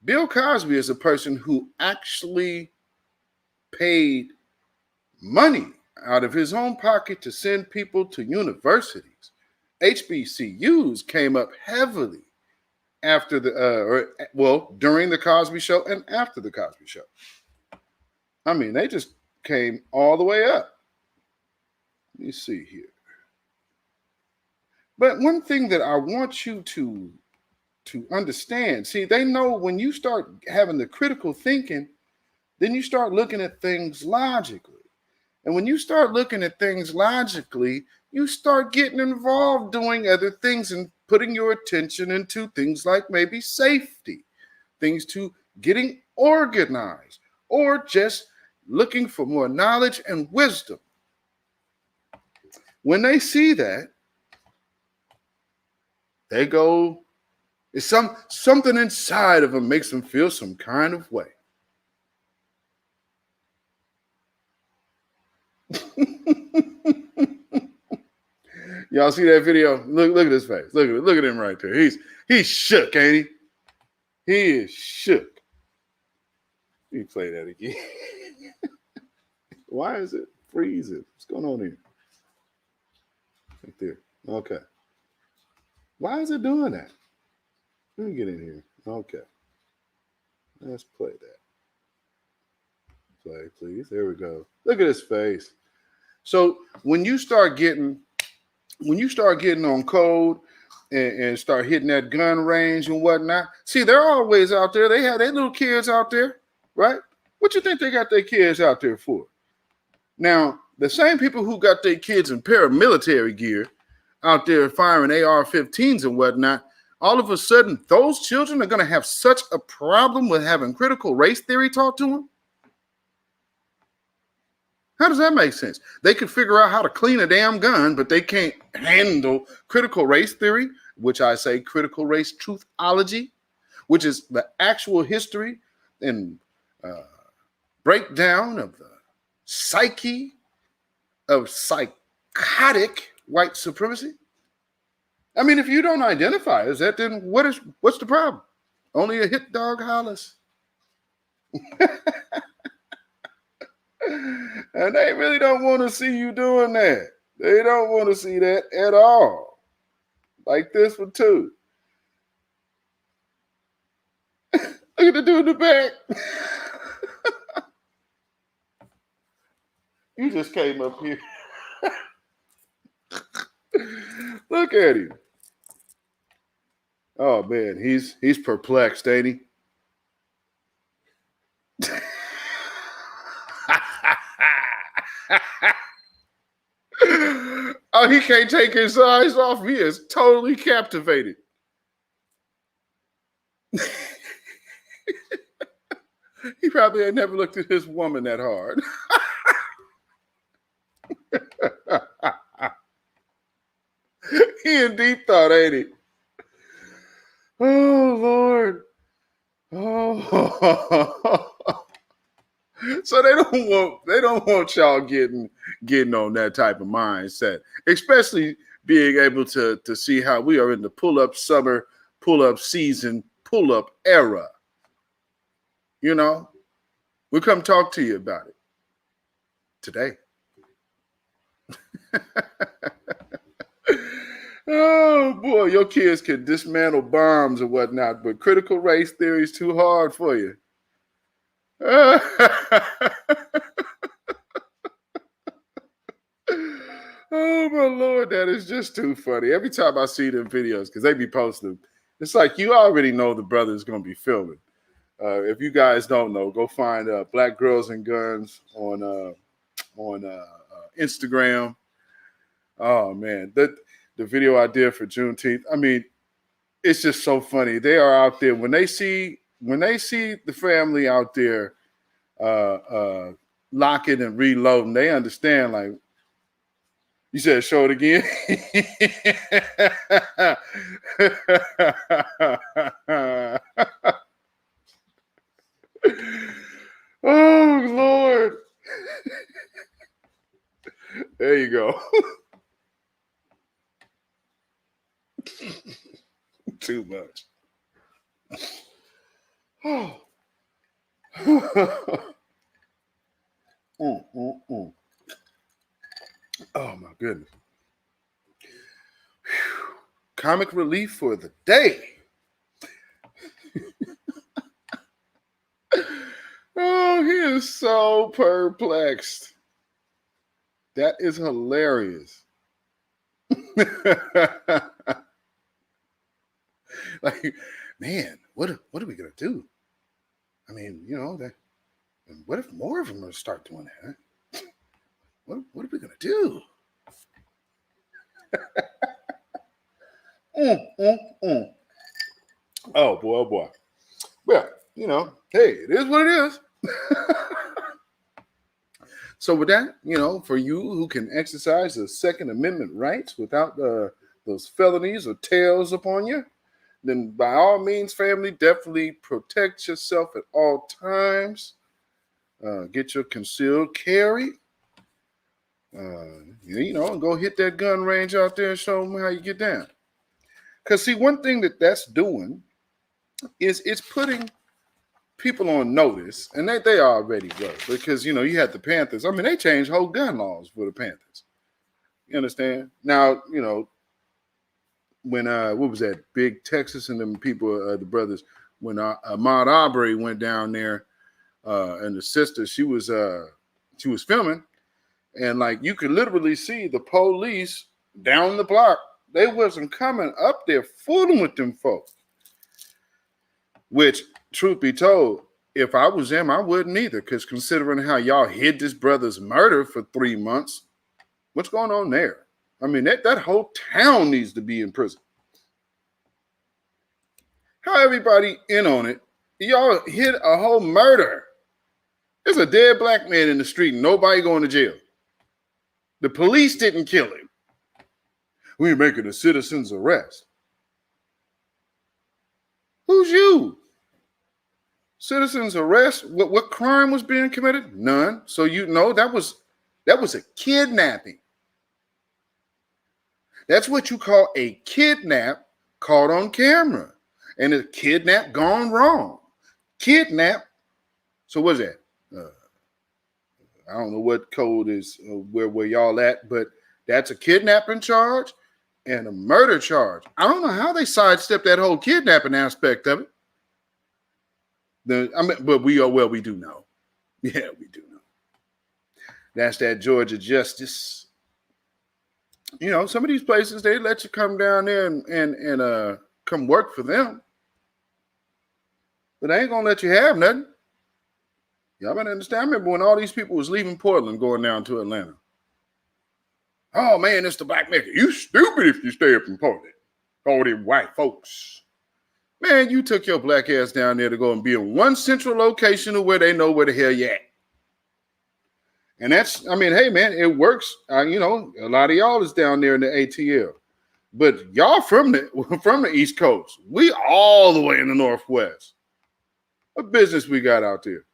Bill Cosby is a person who actually paid money out of his own pocket to send people to universities. HBCUs came up heavily after during the Cosby Show and after the Cosby Show. I mean, they just came all the way up. Let me see here. But one thing that I want you to understand, see, they know when you start having the critical thinking, then you start looking at things logically. And when you start looking at things logically, you start getting involved doing other things and putting your attention into things like maybe safety, things to getting organized, or just looking for more knowledge and wisdom. When they see that, they go, it's something inside of them makes them feel some kind of way. Y'all see that video? Look at his face. Look at him right there. He's shook, ain't he? He is shook. Let me play that again. Why is it freezing? What's going on here? Right there. Okay. Why is it doing that? Let me get in here. Okay. Let's play that. Play, please. There we go. Look at his face. So when you start getting on code and start hitting that gun range and whatnot, see, they're always out there. They have their little kids out there, right? What you think they got their kids out there for? Now, the same people who got their kids in paramilitary gear out there firing AR-15s and whatnot, all of a sudden, those children are going to have such a problem with having critical race theory taught to them? How does that make sense? They can figure out how to clean a damn gun, but they can't handle critical race theory, which I say critical race truthology, which is the actual history and breakdown of the psyche of psychotic white supremacy. I mean, if you don't identify as that, then what's the problem? Only a hit dog hollers. And they really don't want to see you doing that. They don't want to see that at all. Like this one too. Look at the dude in the back. You just came up here. Look at him. Oh man, he's perplexed, ain't he? Oh, he can't take his eyes off me. He is totally captivated. He probably had never looked at his woman that hard. He in deep thought, ain't he? Oh, Lord. Oh. So they don't want y'all getting on that type of mindset, especially being able to see how we are in the pull-up summer, pull-up season, pull-up era. You know, we come talk to you about it today. Oh boy, your kids can dismantle bombs or whatnot, but critical race theory is too hard for you. Oh my Lord, that is just too funny. Every time I see them videos, because they be posting, it's like you already know the brother's gonna be filming. If you guys don't know, go find Black Girls and Guns on Instagram. Oh man, the video I did for Juneteenth. I mean, it's just so funny. They are out there when they see the family out there locking and reloading. They understand, like, you said show it again. Oh, Lord. There you go. Too much. Oh. Oh, my goodness. Whew. Comic relief for the day. Oh, he is so perplexed. That is hilarious. Like, man, what are we gonna do? I mean, you know, that. And what if more of them are start doing that? Huh? What are we gonna do? Oh boy, oh boy. Well, you know, hey, it is what it is. So with that, you know, for you who can exercise the Second Amendment rights without those felonies or tails upon you, then by all means, family, definitely protect yourself at all times. Get your concealed carry. You know, and go hit that gun range out there and show them how you get down. Because see, one thing that's doing is it's putting people on notice, and they already were, because, you know, you had the Panthers. I mean, they changed whole gun laws for the Panthers. You understand? Now, you know, when what was that, Big Texas and them people, the brothers, when Ahmaud Arbery went down there, and the sister, she was filming, and like you could literally see the police down the block. They wasn't coming up there fooling with them folks. Which, truth be told, if I was them, I wouldn't either. Because considering how y'all hid this brother's murder for 3 months, what's going on there? I mean, that whole town needs to be in prison. How everybody in on it? Y'all hid a whole murder. There's a dead black man in the street and nobody going to jail. The police didn't kill him. We're making a citizen's arrest. Who's you? Citizen's arrest? What crime was being committed? None. So you know that was a kidnapping. That's what you call a kidnap caught on camera. And a kidnap gone wrong. Kidnap. So what's that? I don't know what code is where y'all at, but that's a kidnapping charge and a murder charge. I don't know how they sidestepped that whole kidnapping aspect of it. But we do know. Yeah, we do know. That's that Georgia justice. You know, some of these places, they let you come down there and come work for them. But they ain't gonna let you have nothing. Y'all better understand. I remember when all these people was leaving Portland going down to Atlanta. Oh man, it's the black nigga. You stupid if you stay up in Portland. All them white folks. Man, you took your black ass down there to go and be in one central location of where they know where the hell you at. And that's, I mean, hey man, it works. You know, a lot of y'all is down there in the ATL. But y'all from the East Coast. We all the way in the Northwest. What business we got out there?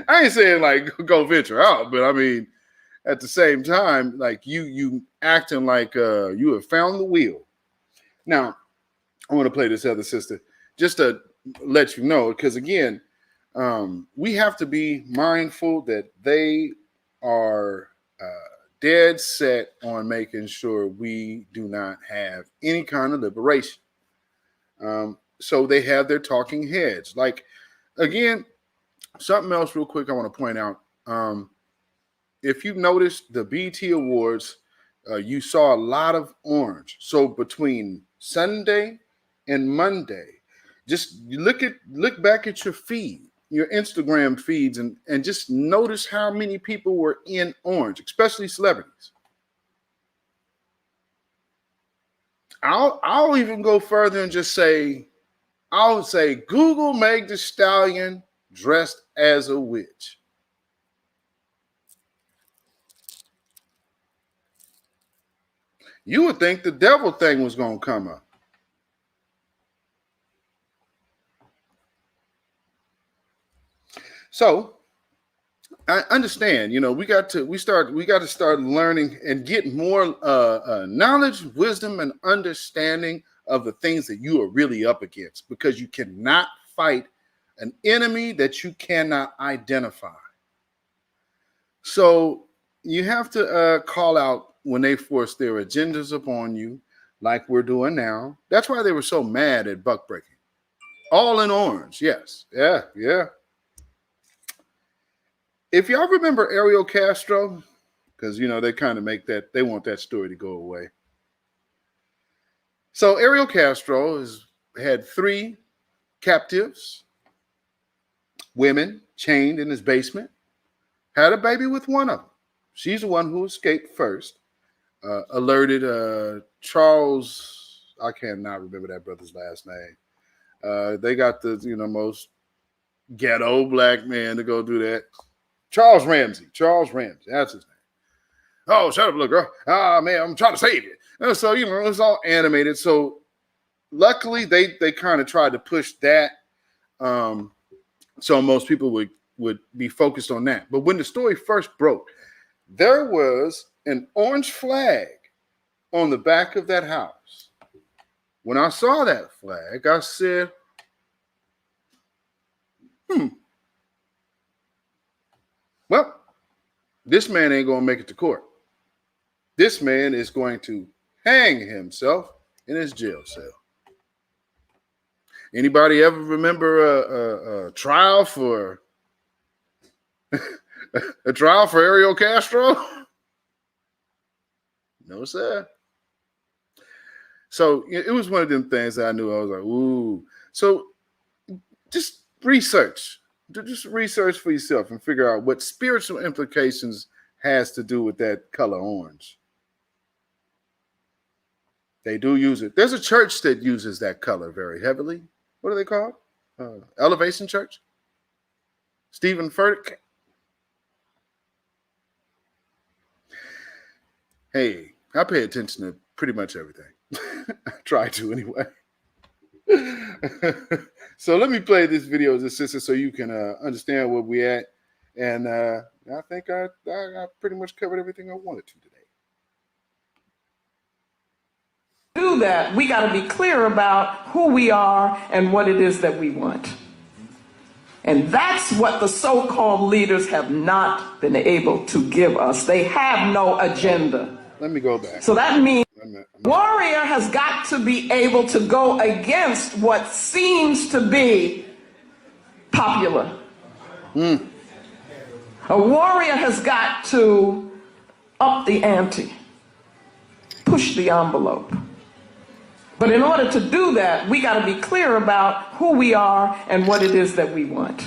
I ain't saying like go venture out, but I mean, at the same time, like you acting like you have found the wheel. Now, I want to play this other sister just to let you know, because again, we have to be mindful that they are dead set on making sure we do not have any kind of liberation. So they have their talking heads. Like, again, something else real quick I want to point out. If you noticed the BT Awards, you saw a lot of orange. So between Sunday and Monday, just look back at your feed, your Instagram feeds, and just notice how many people were in orange, especially celebrities. I'll even go further and just say, I would say Google Meg Thee Stallion dressed as a witch. You would think the devil thing was going to come up. So I understand, we got to start learning and get more knowledge, wisdom, and understanding of the things that you are really up against, because you cannot fight an enemy that you cannot identify. So you have to call out when they force their agendas upon you, like we're doing now. That's why they were so mad at buck breaking. All in orange, yes, yeah. If y'all remember Ariel Castro, because they kind of they want that story to go away. So Ariel Castro had 3 captives, women chained in his basement, had a baby with one of them. She's the one who escaped first, alerted Charles, I cannot remember that brother's last name. They got the most ghetto black man to go do that. Charles Ramsey, that's his name. Oh, shut up, little girl. Ah, man, I'm trying to save you. And so, it's all animated. So luckily they kind of tried to push that. So most people would be focused on that. But when the story first broke, there was an orange flag on the back of that house. When I saw that flag, I said, well, this man ain't going to make it to court. This man is going to hang himself in his jail cell. Anybody ever remember a trial for a trial for Ariel Castro? No, sir. So it was one of them things that I knew. I was like, ooh. So just research. Just research for yourself and figure out what spiritual implications has to do with that color orange. They do use it. There's a church that uses that color very heavily. What are they called? Elevation Church? Stephen Furtick? Hey, I pay attention to pretty much everything. I try to anyway. So let me play this video as a sister so you can understand where we at. And I think I pretty much covered everything I wanted to today. Do that, we got to be clear about who we are and what it is that we want. And that's what the so-called leaders have not been able to give us. They have no agenda. Let me go back. So that means warrior has got to be able to go against what seems to be popular. A warrior has got to up the ante, push the envelope. But in order to do that, we got to be clear about who we are and what it is that we want.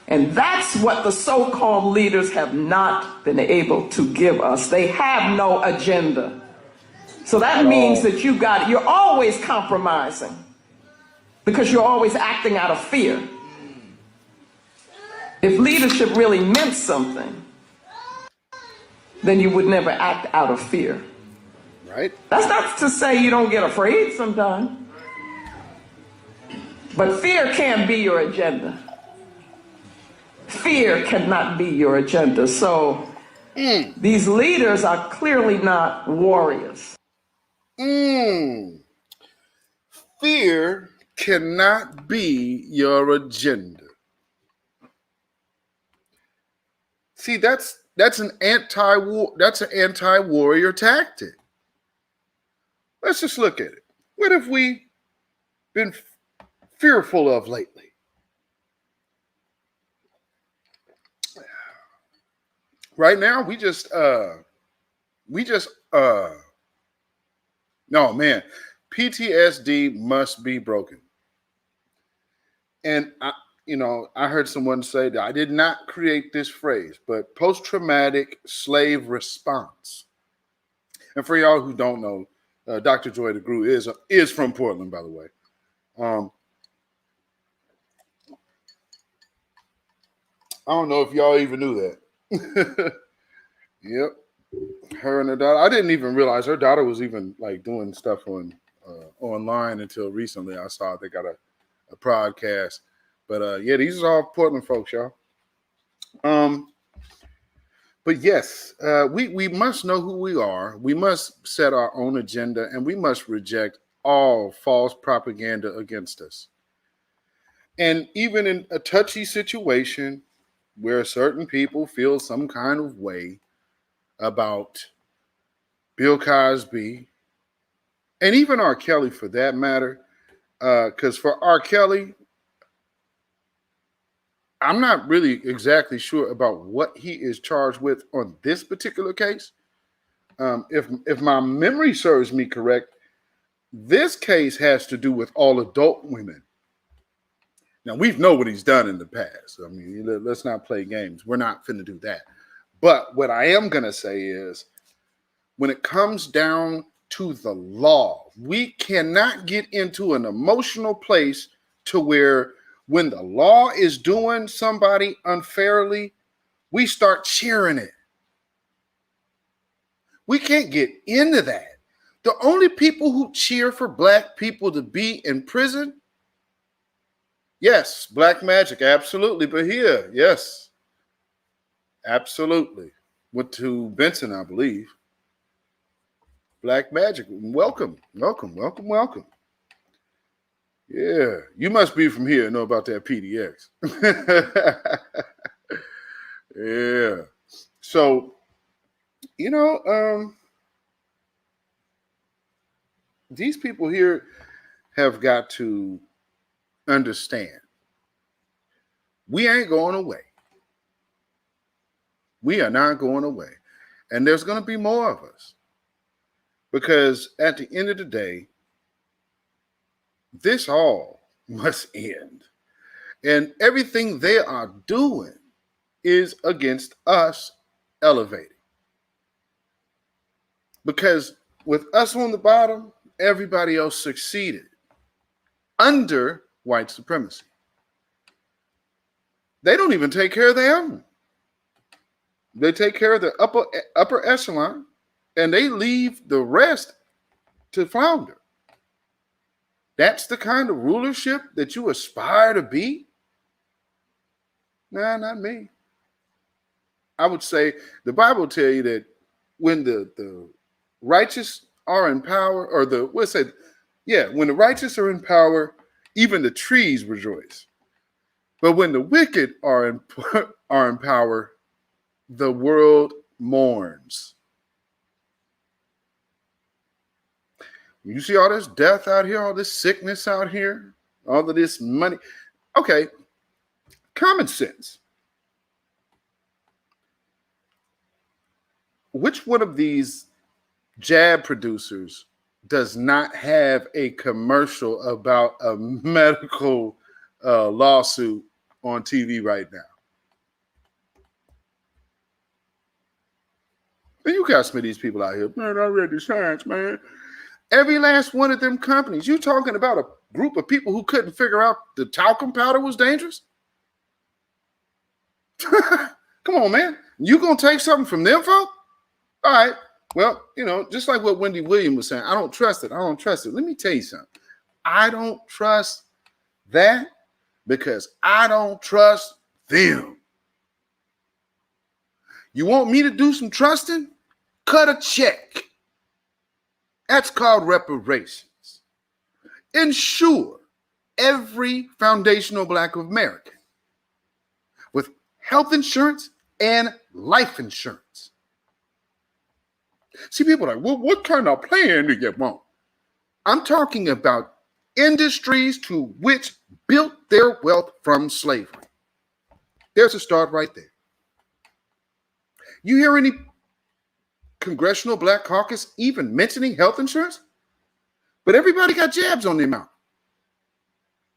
And that's what the so-called leaders have not been able to give us. They have no agenda. So that means that you're always compromising because you're always acting out of fear. If leadership really meant something, then you would never act out of fear. Right? That's not to say you don't get afraid sometimes. But fear can't be your agenda. Fear cannot be your agenda. So these leaders are clearly not warriors. Fear cannot be your agenda. See, that's an anti-warrior tactic. Let's just look at it. What have we been fearful of lately? Right now, no, man, PTSD must be broken. And I heard someone say that I did not create this phrase, but post-traumatic slave response. And for y'all who don't know, Dr. Joy DeGruy is from Portland, by the way. I don't know if y'all even knew that. Yep. Her and her daughter. I didn't even realize her daughter was even like doing stuff on online until recently. I saw they got a podcast. But yeah, these are all Portland folks, y'all. But yes, we must know who we are. We must set our own agenda, and we must reject all false propaganda against us. And even in a touchy situation where certain people feel some kind of way about Bill Cosby, and even R. Kelly for that matter, because for R. Kelly, I'm not really exactly sure about what he is charged with on this particular case. If my memory serves me correct, this case has to do with all adult women. Now, we know what he's done in the past. I mean, let's not play games. We're not finna do that. But what I am going to say is, when it comes down to the law, we cannot get into an emotional place to where when the law is doing somebody unfairly, we start cheering it. We can't get into that. The only people who cheer for black people to be in prison, yes, black magic, absolutely. But here, yes, absolutely. Went to Benson, I believe. Black magic, welcome. Yeah, you must be from here and know about that PDX. Yeah. So, these people here have got to understand we ain't going away. We are not going away. And there's going to be more of us. Because at the end of the day, this all must end. And everything they are doing is against us elevating. Because with us on the bottom, everybody else succeeded under white supremacy. They don't even take care of their own. They take care of the upper echelon, and they leave the rest to flounder. That's the kind of rulership that you aspire to be? Nah, not me. I would say the Bible will tell you that when the righteous are in power, or when the righteous are in power, even the trees rejoice. But when the wicked are in power, the world mourns. You see all this death out here, all this sickness out here, all of this money. Okay, common sense. Which one of these jab producers does not have a commercial about a medical lawsuit on TV right now? And you got some of these people out here, man, I read the science, man. Every last one of them companies. You talking about a group of people who couldn't figure out the talcum powder was dangerous? Come on, man. You gonna take something from them, folk? All right. Well, just like what Wendy Williams was saying, I don't trust it. Let me tell you something. I don't trust that because I don't trust them. You want me to do some trusting? Cut a check. That's called reparations. Ensure every foundational Black American with health insurance and life insurance. See, people are like, well, what kind of plan do you want? I'm talking about industries to which built their wealth from slavery. There's a start right there. You hear any Congressional Black Caucus even mentioning health insurance? But everybody got jabs on their mouth.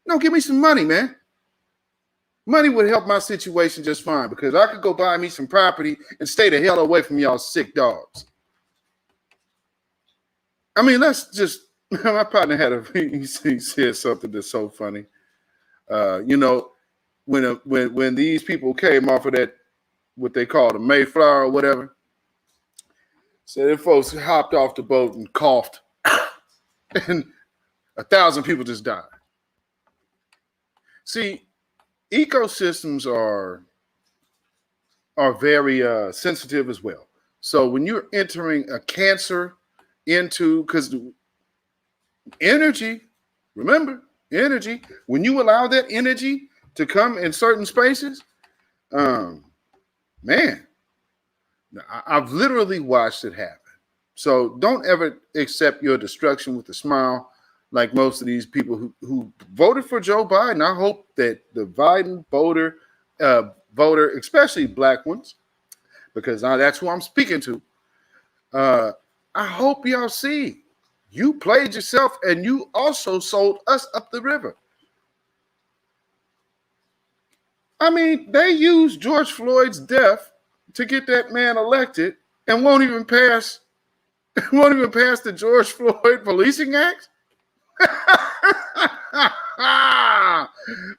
No, give me some money, man. Money would help my situation just fine because I could go buy me some property and stay the hell away from y'all sick dogs. I mean, let's just, my partner he said something that's so funny. When these people came off of that, what they call the Mayflower or whatever, So them folks hopped off the boat and coughed, and 1,000 people just died. See, ecosystems are very sensitive as well. So when you're entering a cancer into, because energy, remember, energy, when you allow that energy to come in certain spaces, man, I've literally watched it happen. So don't ever accept your destruction with a smile, like most of these people who voted for Joe Biden. I hope that the Biden voter, especially black ones, because that's who I'm speaking to. I hope y'all see you played yourself and you also sold us up the river. I mean, they used George Floyd's death to get that man elected and won't even pass the George Floyd Policing Act.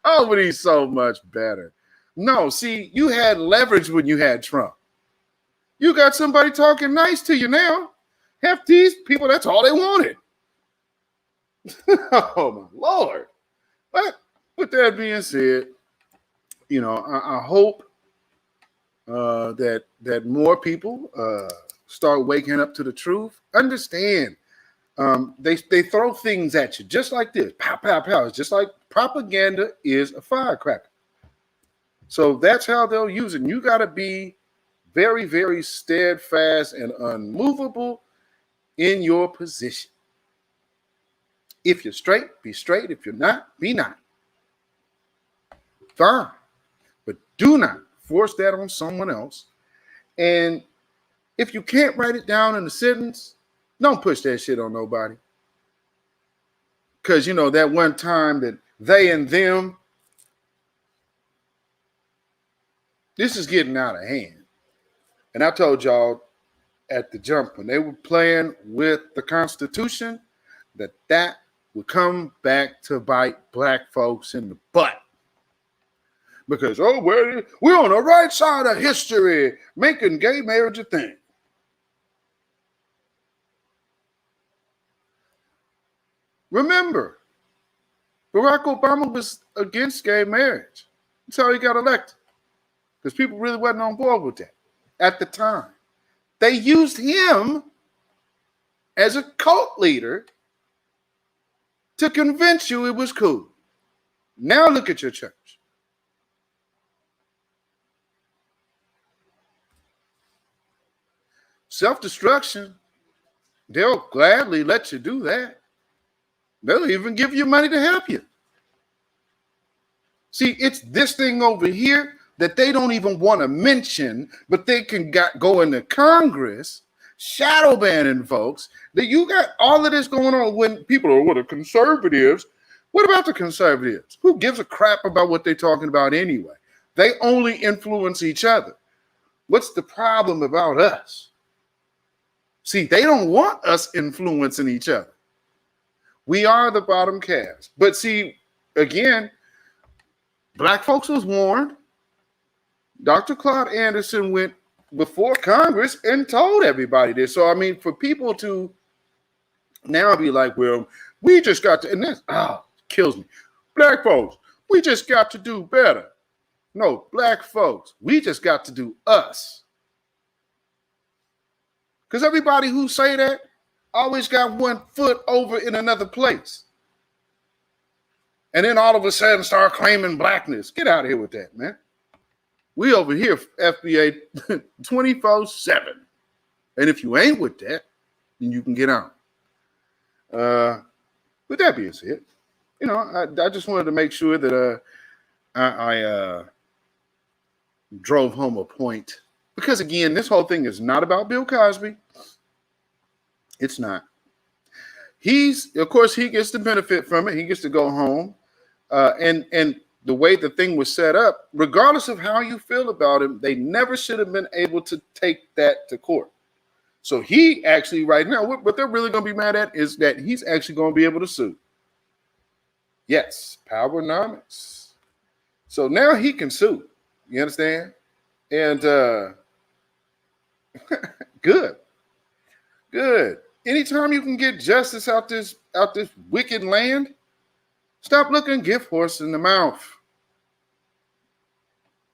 Oh, but he's so much better. No, see, you had leverage when you had Trump. You got somebody talking nice to you now. Half these people, that's all they wanted. Oh, my Lord. But with that being said, you know, I hope that more people start waking up to the truth. Understand, they throw things at you just like this. Pow, pow, pow. It's just like propaganda is a firecracker. So that's how they'll use it. And you got to be very, very steadfast and unmovable in your position. If you're straight, be straight. If you're not, be not. Fine. But do not force that on someone else. And if you can't write it down in a sentence, don't push that shit on nobody. Because, you know, that one time that they and them, this is getting out of hand. And I told y'all at the jump when they were playing with the Constitution that would come back to bite black folks in the butt. Because, we're on the right side of history, making gay marriage a thing. Remember, Barack Obama was against gay marriage. That's how he got elected. Because people really wasn't on board with that at the time. They used him as a cult leader to convince you it was cool. Now look at your church. Self-destruction, they'll gladly let you do that. They'll even give you money to help you. See, it's this thing over here that they don't even want to mention, but they can go into Congress, shadow banning folks. That you got all of this going on when people are, the conservatives. What about the conservatives? Who gives a crap about what they're talking about anyway? They only influence each other. What's the problem about us? See, they don't want us influencing each other. We are the bottom caste. But see, again, black folks was warned. Dr. Claude Anderson went before Congress and told everybody this. So, I mean, for people to now be like, well, we just got to, and that's, kills me. Black folks, we just got to do better. No, black folks, we just got to do us. Because everybody who say that always got one foot over in another place. And then all of a sudden start claiming blackness. Get out of here with that, man. We over here, FBA 24/7. And if you ain't with that, then you can get out. With that being said, you know, I just wanted to make sure that I drove home a point. Because again, this whole thing is not about Bill Cosby. It's not. Of course, he gets the benefit from it. He gets to go home. And the way the thing was set up, regardless of how you feel about him, they never should have been able to take that to court. So he actually, right now, what they're really going to be mad at is that he's actually going to be able to sue. Yes, Powernomics. So now he can sue. You understand? And good. Good. Anytime you can get justice out this wicked land, stop looking gift horse in the mouth.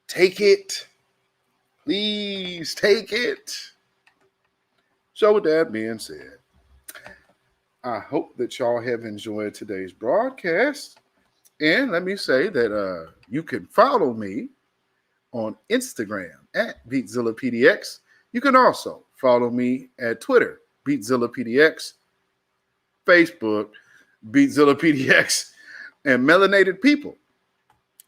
Take it. Please take it. So with that being said, I hope that y'all have enjoyed today's broadcast. And let me say that you can follow me on Instagram at beatzillapdx. You can also follow me at Twitter, beatzillapdx, Facebook, beatzillapdx, and Melanated People.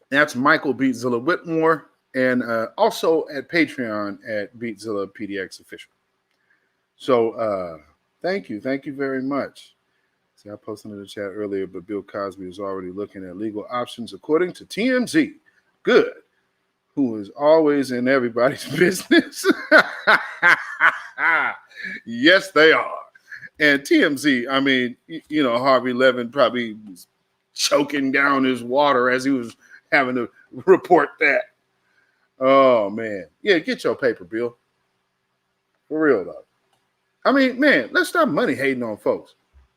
That's Michael Beatzilla Whitmore, and also at Patreon at beatzillapdx official. So thank you very much. See, I posted in the chat earlier, but Bill Cosby is already looking at legal options according to TMZ. Good. Who is always in everybody's business. Yes, they are. And TMZ, I mean, you know, Harvey Levin probably was choking down his water as he was having to report that. Oh, man. Yeah, get your paper, Bill. For real, though. I mean, man, let's stop money hating on folks.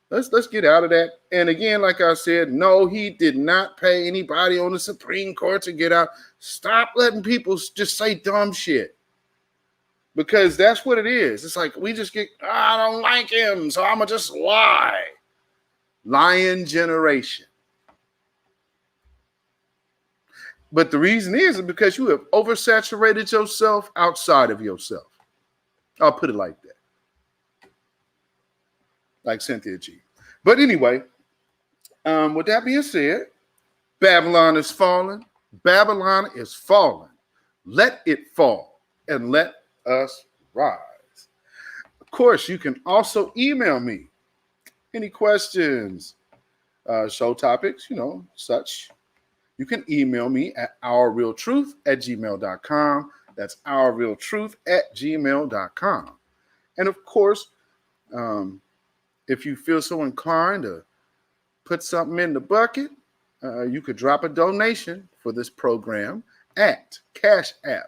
Let's get out of that. And again, like I said, no, he did not pay anybody on the Supreme Court to get out. Stop letting people just say dumb shit. Because that's what it is. It's like we just get, I don't like him, so I'm going to just lie. Lying generation. But the reason is because you have oversaturated yourself outside of yourself. I'll put it like that. Like Cynthia G. But anyway, with that being said, Babylon is falling. Babylon is falling. Let it fall and let us rise. Of course, you can also email me any questions, show topics, you know, such. You can email me at ourrealtruth@gmail.com. That's ourrealtruth@gmail.com. And of course, if you feel so inclined to put something in the bucket, you could drop a donation for this program at CashApp,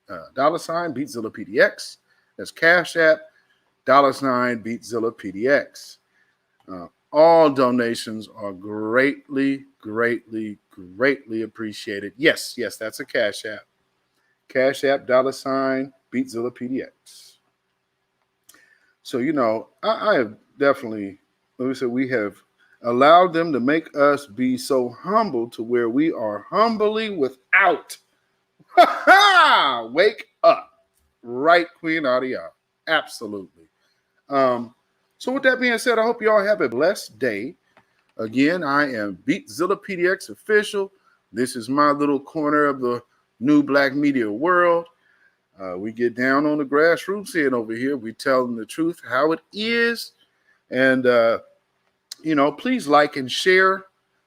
$beatzillapdx. That's CashApp, $beatzillapdx. All donations are greatly, greatly, greatly appreciated. Yes, that's a Cash App. Cash App, $beatzillapdx. So, you know, I have definitely, let me say, we have allowed them to make us be so humble to where we are humbly without. Wake up. Right, Queen Audio. Absolutely. So with that being said, I hope you all have a blessed day. Again, I am beatzillapdx official. This is my little corner of the new black media world. We get down on the grassroots end over here. We tell them the truth, how it is. And, you know, please like and share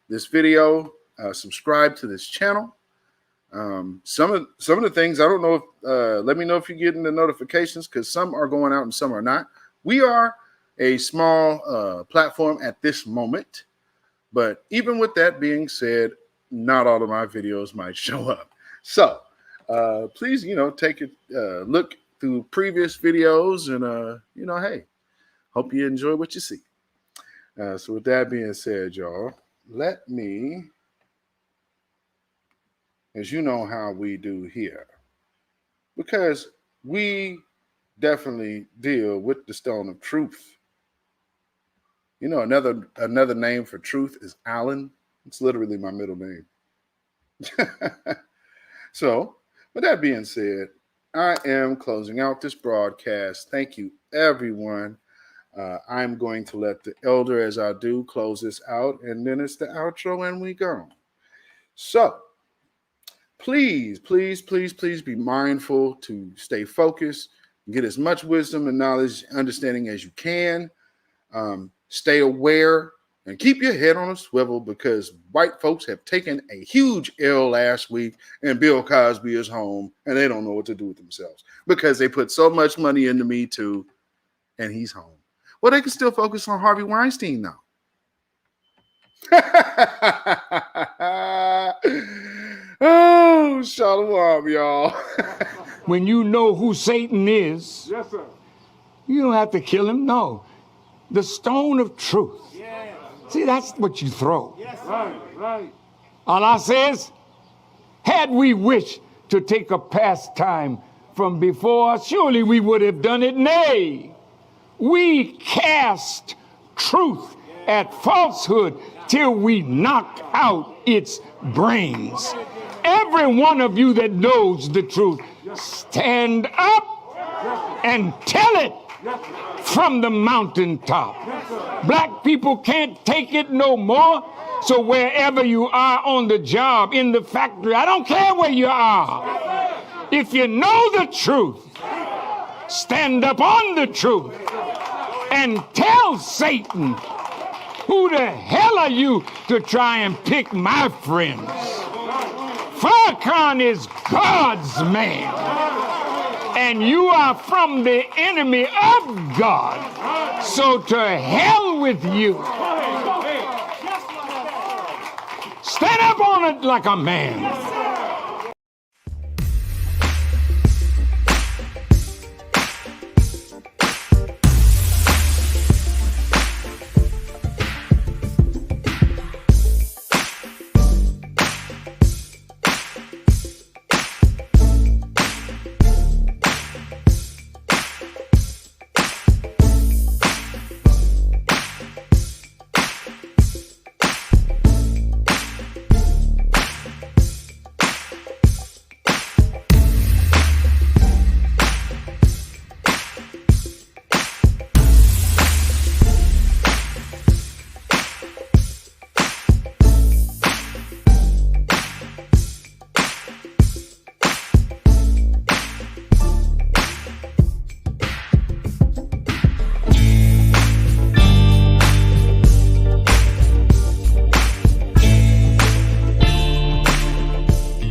this video. Subscribe to this channel. Some of the things, I don't know if, let me know if you're getting the notifications, because some are going out and some are not. We are a small platform at this moment. But even with that being said, not all of my videos might show up. So please, you know, take a look through previous videos and, you know, hey, hope you enjoy what you see. So with that being said, y'all, let me, as you know how we do here, because we definitely deal with the stone of truth. You know, another name for truth is Alan. It's literally my middle name. So, with that being said, I am closing out this broadcast. Thank you, everyone. I'm going to let the elder, as I do, close this out, and then it's the outro, and we go. So, please, please, please, please be mindful to stay focused, get as much wisdom and knowledge, understanding as you can. Stay aware and keep your head on a swivel, because white folks have taken a huge L last week, and Bill Cosby is home, and they don't know what to do with themselves because they put so much money into Me Too, and he's home. Well, they can still focus on Harvey Weinstein now. Oh, shalom, y'all. When you know who Satan is, Yes, sir. You don't have to kill him. No. The stone of truth. See, that's what you throw. Right. Allah says, had we wished to take a pastime from before, surely we would have done it. Nay, we cast truth at falsehood till we knock out its brains. Every one of you that knows the truth, stand up and tell it from the mountaintop. Black people can't take it no more. So wherever you are on the job, in the factory, I don't care where you are. If you know the truth, stand up on the truth and tell Satan, who the hell are you to try and pick my friends? Farrakhan is God's man, and you are from the enemy of God. So to hell with you. Stand up on it like a man.